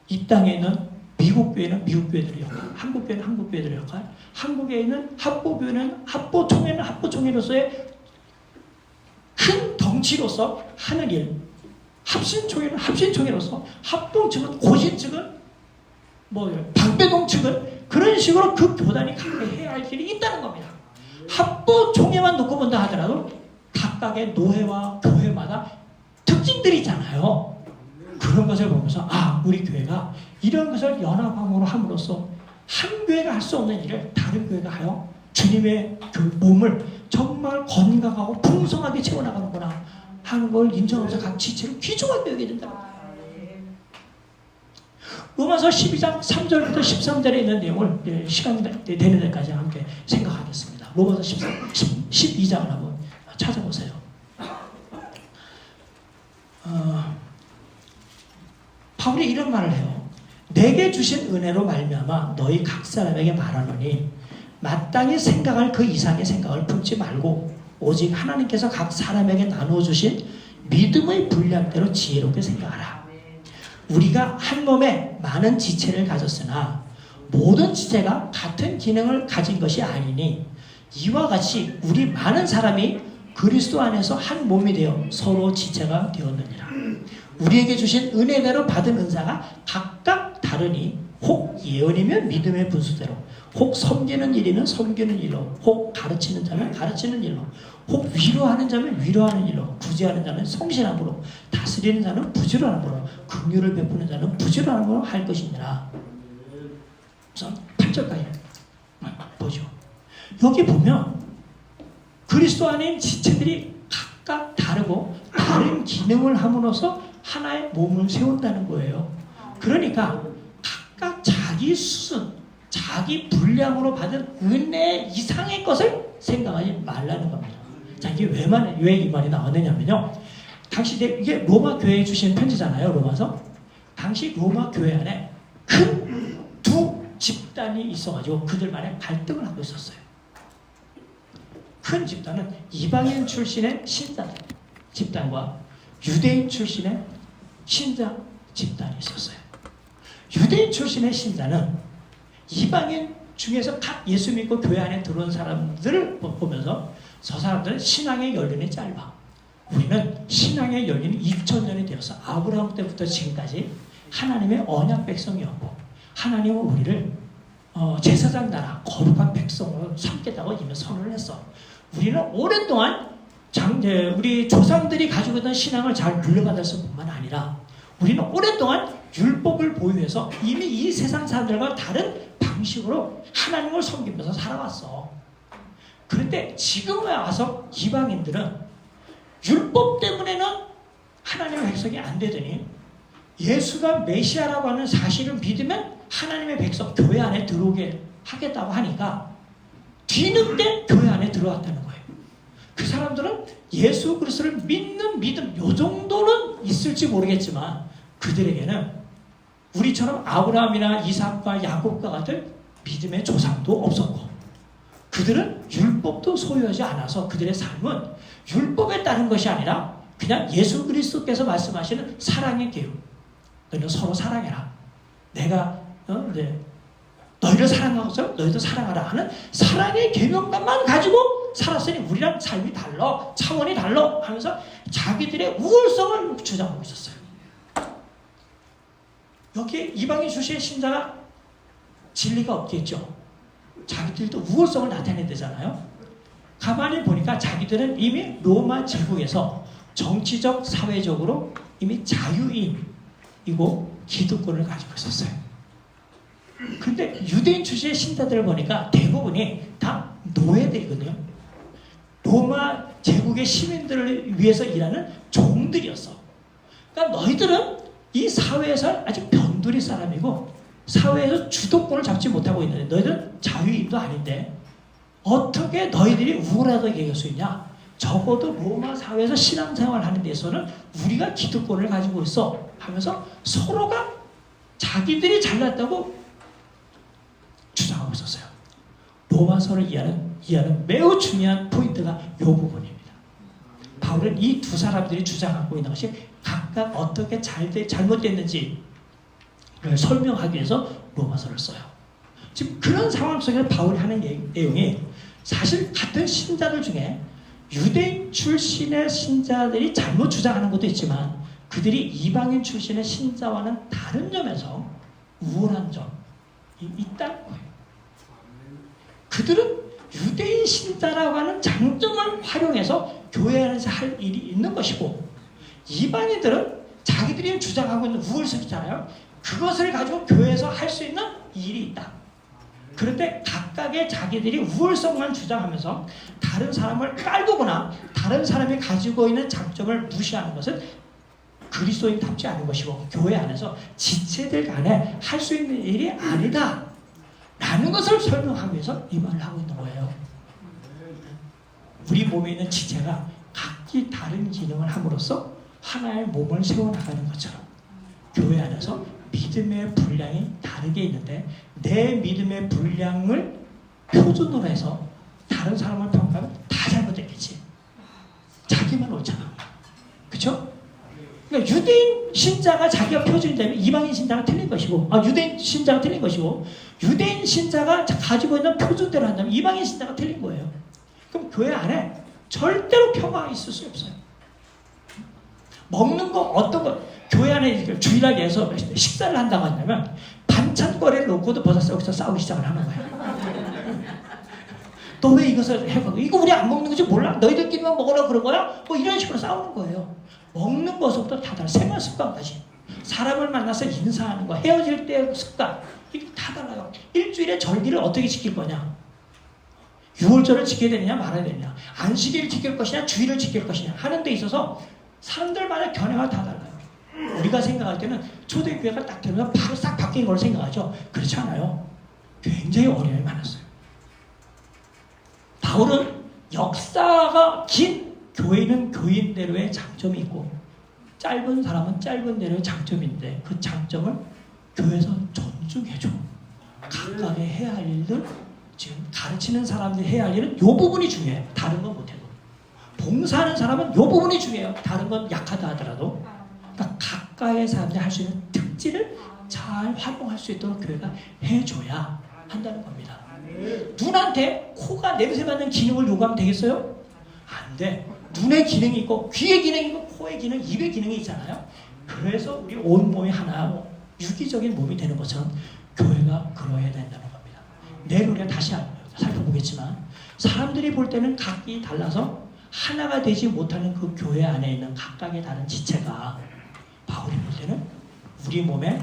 이 땅에 있는 미국 교회는 미국 교회들의 역할, 한국 교회는 한국 교회들의 역할, 한국에 있는 합보교회는 합보총회는 합보총회로서의 큰 덩치로서 하는 일, 합신총회는 합신총회로서, 합동 측은 고신 측은 방배동 측은 그런 식으로 그 교단이 각각 해야 할 일이 있다는 겁니다. 합보총회만 놓고 본다 하더라도 각각의 노회와 교회마다 특징들이 있잖아요. 그런 것을 보면서 우리 교회가 이런 것을 연합함으로 함으로써 한 교회가 할 수 없는 일을 다른 교회가 하여 주님의 그 몸을 정말 건강하고 풍성하게 채워나가는구나 하는 걸 인정하면서 각 지체를 귀중하게 여기게 된다. 로마서 12장 3절부터 13절에 있는 내용을 시간 되는 데까지 함께 생각하겠습니다. 로마서 12장을 한번 찾아보세요. 바울이 이런 말을 해요. 내게 주신 은혜로 말미암아 너희 각 사람에게 말하노니 마땅히 생각할 그 이상의 생각을 품지 말고 오직 하나님께서 각 사람에게 나누어 주신 믿음의 분량대로 지혜롭게 생각하라. 우리가 한 몸에 많은 지체를 가졌으나 모든 지체가 같은 기능을 가진 것이 아니니 이와 같이 우리 많은 사람이 그리스도 안에서 한 몸이 되어 서로 지체가 되었느니라. 우리에게 주신 은혜대로 받은 은사가 각각 다르니 혹 예언이면 믿음의 분수대로, 혹 섬기는 일이면 섬기는 일로, 혹 가르치는 자면 가르치는 일로, 혹 위로하는 자면 위로하는 일로, 구제하는 자는 성실함으로, 다스리는 자는 부지런함으로, 긍휼을 베푸는 자는 부지런함으로 할 것이니라. 우선 8절까지 보죠. 여기 보면 그리스도 안에 지체들이 각각 다르고 다른 기능을 함으로써 하나의 몸을 세운다는 거예요. 그러니까 각각 자기 수준, 자기 분량으로 받은 은혜 이상의 것을 생각하지 말라는 겁니다. 자, 이게 왜 이 말이 나왔느냐면요. 당시 이게 로마 교회에 주신 편지잖아요, 로마서. 당시 로마 교회 안에 큰 두 집단이 있어가지고 그들만의 갈등을 하고 있었어요. 큰 집단은 이방인 출신의 신자 집단과 유대인 출신의 신자 집단이 있었어요. 유대인 출신의 신자는 이방인 중에서 각 예수 믿고 교회 안에 들어온 사람들을 보면서 저 사람들은 신앙의 연륜이 짧아. 우리는 신앙의 연륜이 2000년이 되어서 아브라함 때부터 지금까지 하나님의 언약 백성이었고 하나님은 우리를 제사장 나라 거룩한 백성으로 삼겠다고 이미 선언을 했어. 우리는 오랫동안 우리 조상들이 가지고 있던 신앙을 잘 물려받았을 뿐만 아니라 우리는 오랫동안 율법을 보유해서 이미 이 세상 사람들과 다른 방식으로 하나님을 섬기면서 살아왔어. 그런데 지금 와서 이방인들은 율법 때문에는 하나님의 백성이 안 되더니 예수가 메시아라고 하는 사실을 믿으면 하나님의 백성 교회 안에 들어오게 하겠다고 하니까 뒤늦게 교회 안에 들어왔다는 거예요. 그 사람들은 예수 그리스도를 믿는 믿음 요 정도는 있을지 모르겠지만 그들에게는 우리처럼 아브라함이나 이삭과 야곱과 같은 믿음의 조상도 없었고 그들은 율법도 소유하지 않아서 그들의 삶은 율법에 따른 것이 아니라 그냥 예수 그리스도께서 말씀하시는 사랑의 계율. 너희는 서로 사랑해라. 내가 너희를 사랑하고서 너희도 사랑하라 하는 사랑의 계명감만 가지고 살았으니 우리랑 삶이 달라, 차원이 달라 하면서 자기들의 우월성을 주장하고 있었어요. 여기에 이방인 출신의 신자가 진리가 없겠죠. 자기들도 우월성을 나타내야 되잖아요. 가만히 보니까 자기들은 이미 로마 제국에서 정치적, 사회적으로 이미 자유인이고 기득권을 가지고 있었어요. 근데 유대인 출신의 신자들을 보니까 대부분이 다 노예들이거든요. 로마 제국의 시민들을 위해서 일하는 종들이었어. 그러니까 너희들은 이 사회에서 아직 변두리 사람이고 사회에서 주도권을 잡지 못하고 있는데 너희들은 자유인도 아닌데 어떻게 너희들이 우월하게 얘기할 수 있냐? 적어도 로마 사회에서 신앙생활을 하는 데서는 우리가 기득권을 가지고 있어 하면서 서로가 자기들이 잘났다고 주장하고 있었어요. 로마서를 이해하는 매우 중요한 포인트가 이 부분입니다. 바울은 이 두 사람들이 주장하고 있는 것이 각각 어떻게 잘못됐는지 설명하기 위해서 로마서를 써요. 지금 그런 상황 속에서 바울이 하는 내용이 사실 같은 신자들 중에 유대인 출신의 신자들이 잘못 주장하는 것도 있지만 그들이 이방인 출신의 신자와는 다른 점에서 우월한 점이 있다는 거예요. 그들은 유대인 신자라고 하는 장점을 활용해서 교회 안에서 할 일이 있는 것이고 이방인들은 자기들이 주장하고 있는 우월성 있잖아요. 그것을 가지고 교회에서 할 수 있는 일이 있다. 그런데 각각의 자기들이 우월성만 주장하면서 다른 사람을 깔보거나 다른 사람이 가지고 있는 장점을 무시하는 것은 그리스도인답지 않은 것이고 교회 안에서 지체들 간에 할 수 있는 일이 아니다 라는 것을 설명하기 위해서 이 말을 하고 있는 거예요. 우리 몸에 있는 지체가 각기 다른 기능을 함으로써 하나의 몸을 세워나가는 것처럼 교회 안에서 믿음의 분량이 다르게 있는데 내 믿음의 분량을 표준으로 해서 다른 사람을 평가하면 다 잘못됐겠지. 자기만 옳잖아. 그렇죠? 그러니까 유대인 신자가 자기가 표준이 되면 이방인 신자가 틀린 것이고 유대인 신자가 틀린 것이고 유대인 신자가 가지고 있는 표준대로 한다면 이방인 신자가 틀린 거예요. 그럼 교회 안에 절대로 평화가 있을 수 없어요. 먹는 거 어떤 거 교회 안에 주일날 해서 식사를 한다고 한다면 반찬거리를 놓고도 벌써 여기서 싸우기 시작을 하는 거예요. 너 왜 이것을 해봐? 이거 우리 안 먹는 거지 몰라? 너희들끼리만 먹으라 그런 거야? 뭐 이런 식으로 싸우는 거예요. 먹는 것부터 다 달라. 생활 습관까지. 사람을 만나서 인사하는 거, 헤어질 때 습관 이게 다 달라요. 일주일에 절기를 어떻게 지킬 거냐? 6월절을 지켜야 되느냐 말아야 되느냐? 안식일을 지킬 것이냐 주일을 지킬 것이냐 하는 데 있어서 사람들마다 견해가 다 달라요. 우리가 생각할 때는 초대교회가 딱 되면서 바로 싹 바뀐 걸 생각하죠. 그렇지 않아요. 굉장히 어려움이 많았어요. 바울은 역사가 긴 교회는 교인대로의 장점이 있고 짧은 사람은 짧은 대로의 장점인데 그 장점을 교회에서 존중해줘. 각각의 해야 할 일들 지금 가르치는 사람들이 해야 할 일은 이 부분이 중요해요. 다른 건 못해도. 봉사하는 사람은 이 부분이 중요해요. 다른 건 약하다 하더라도. 그러니까 각각의 사람들이 할 수 있는 특질을 잘 활용할 수 있도록 교회가 해줘야 한다는 겁니다. 눈한테 코가 냄새 맡는 기능을 요구하면 되겠어요? 안 돼. 눈의 기능이 있고 귀의 기능이 있고 코의 기능, 입의 기능이 있잖아요. 그래서 우리 온 몸이 하나 유기적인 몸이 되는 것처럼 교회가 그러해야 된다는 겁니다. 내일 우리가 다시 살펴보겠지만 사람들이 볼 때는 각기 달라서 하나가 되지 못하는 그 교회 안에 있는 각각의 다른 지체가 바울이 볼 때는 우리 몸에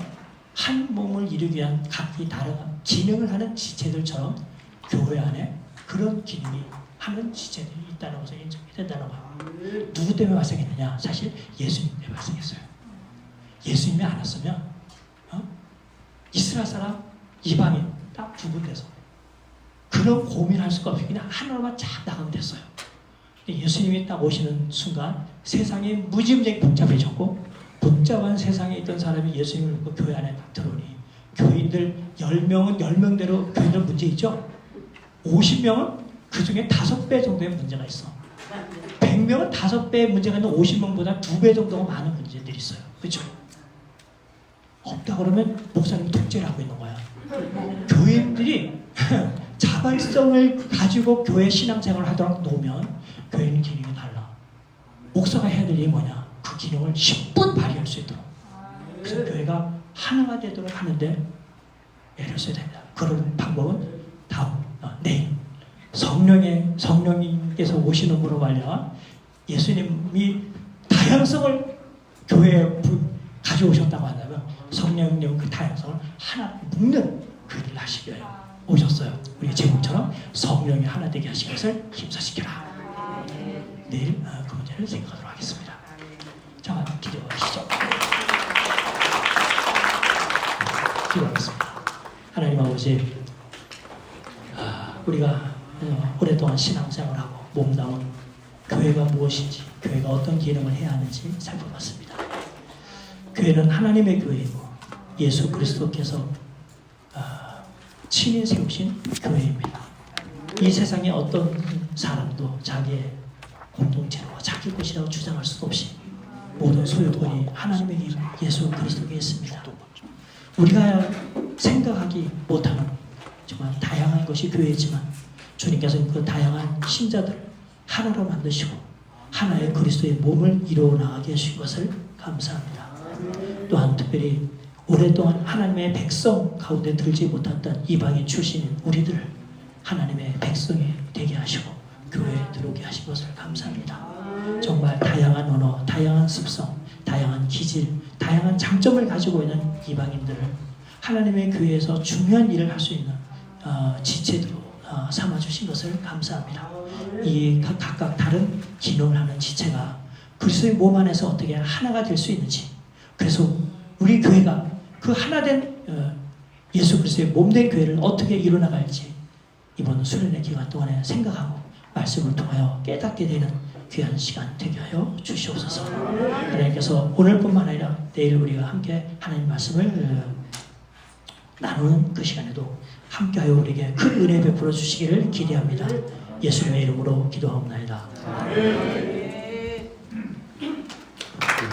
한 몸을 이루기 위한 각기 다른 기능을 하는 지체들처럼 교회 안에 그런 기능이 하는 지체들이 있다는 것을 인정이 된다는 거예요. 누구 때문에 발생했느냐? 사실 예수님 때문에 발생했어요. 예수님이 안 왔으면 이스라엘 사람, 이방인 딱 두 군데서 그런 고민할 수가 없이 그냥 하나로만 쫙 나가면 됐어요. 예수님이 딱 오시는 순간 세상이 무지무지하게 복잡해졌고 복잡한 세상에 있던 사람이 예수님을 믿고 교회 안에 딱 들어오니 교인들 10명은 10명대로 교인들 문제 있죠? 50명은 그 중에 5배 정도의 문제가 있어. 100명은 5배의 문제가 있는 50명보다 2배 정도가 많은 문제들이 있어요. 그렇죠? 없다 그러면 목사님이 독재를 하고 있는 거야. 교인들이 자발성을 가지고 교회 신앙생활을 하도록 놓으면 교회는 기능이 달라. 목사가 해야 될 일이 뭐냐? 그 기능을 10분 발휘할 수 있도록. 그래서 교회가 하나가 되도록 하는데 애를 써야 됩니다. 그런 방법은 내일 성령님께서 오시는으로 말미암아 예수님이 다양성을 교회에 가져오셨다고 한다면 성령님 그 다양성을 하나 묶는 그 일을 하시기 위해 오셨어요. 우리 제목처럼 성령이 하나 되게 하시는 것을 힘써시켜라. 내일 그 문제를 생각하도록 하겠습니다. 자, 기도하시죠. 기도하겠습니다. 하나님 아버지, 우리가 오랫동안 신앙생활하고 몸담은 교회가 무엇인지, 교회가 어떤 기능을 해야 하는지 살펴봤습니다. 교회는 하나님의 교회이고 예수 그리스도께서 친히 세우신 교회입니다. 이 세상에 어떤 사람도 자기의 공동체로 자기 것이라고 주장할 수 없이 모든 소유권이 하나님의 이름 예수 그리스도께 있습니다. 우리가 생각하기 못하는 정말 다양한 것이 교회지만 주님께서는 그 다양한 신자들 하나로 만드시고 하나의 그리스도의 몸을 이루어 나가게 하신 것을 감사합니다. 또한 특별히 오랫동안 하나님의 백성 가운데 들지 못했던 이방인 출신인 우리들을 하나님의 백성이 되게 하시고 교회에 들어오게 하신 것을 감사합니다. 정말 다양한 언어, 다양한 습성, 다양한 기질, 다양한 장점을 가지고 있는 이방인들을 하나님의 교회에서 중요한 일을 할 수 있는 지체들로 삼아주신 것을 감사합니다. 이 각각 다른 기능을 하는 지체가 그리스도의 몸 안에서 어떻게 하나가 될 수 있는지, 그래서 우리 교회가 그 하나된 예수 그리스도의 몸된 교회를 어떻게 이뤄나갈지 이번 수련의 기간 동안에 생각하고 말씀을 통하여 깨닫게 되는 귀한 시간 되게 하여 주시옵소서. 하나님께서 오늘뿐만 아니라 내일 우리가 함께 하나님 말씀을 나누는 그 시간에도 함께하여 우리에게 큰 은혜 베풀어 주시기를 기대합니다. 예수님의 이름으로 기도하옵나이다.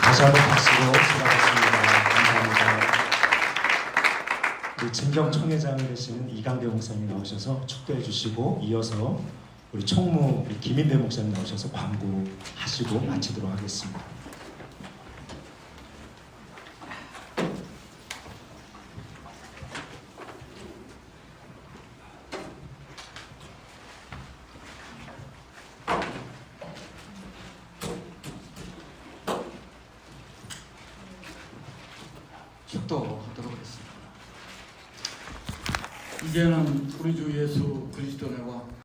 다시 한번 박수로 수고하셨습니다. 감사합니다. 우리 진경 총회장을 되시는 이강대 목사님 나오셔서 축도해 주시고, 이어서 우리 총무 김인배 목사님 나오셔서 광고하시고 마치도록 하겠습니다. 축도하도록 하겠습니다. 이제는 우리 주 예수 그리스도 의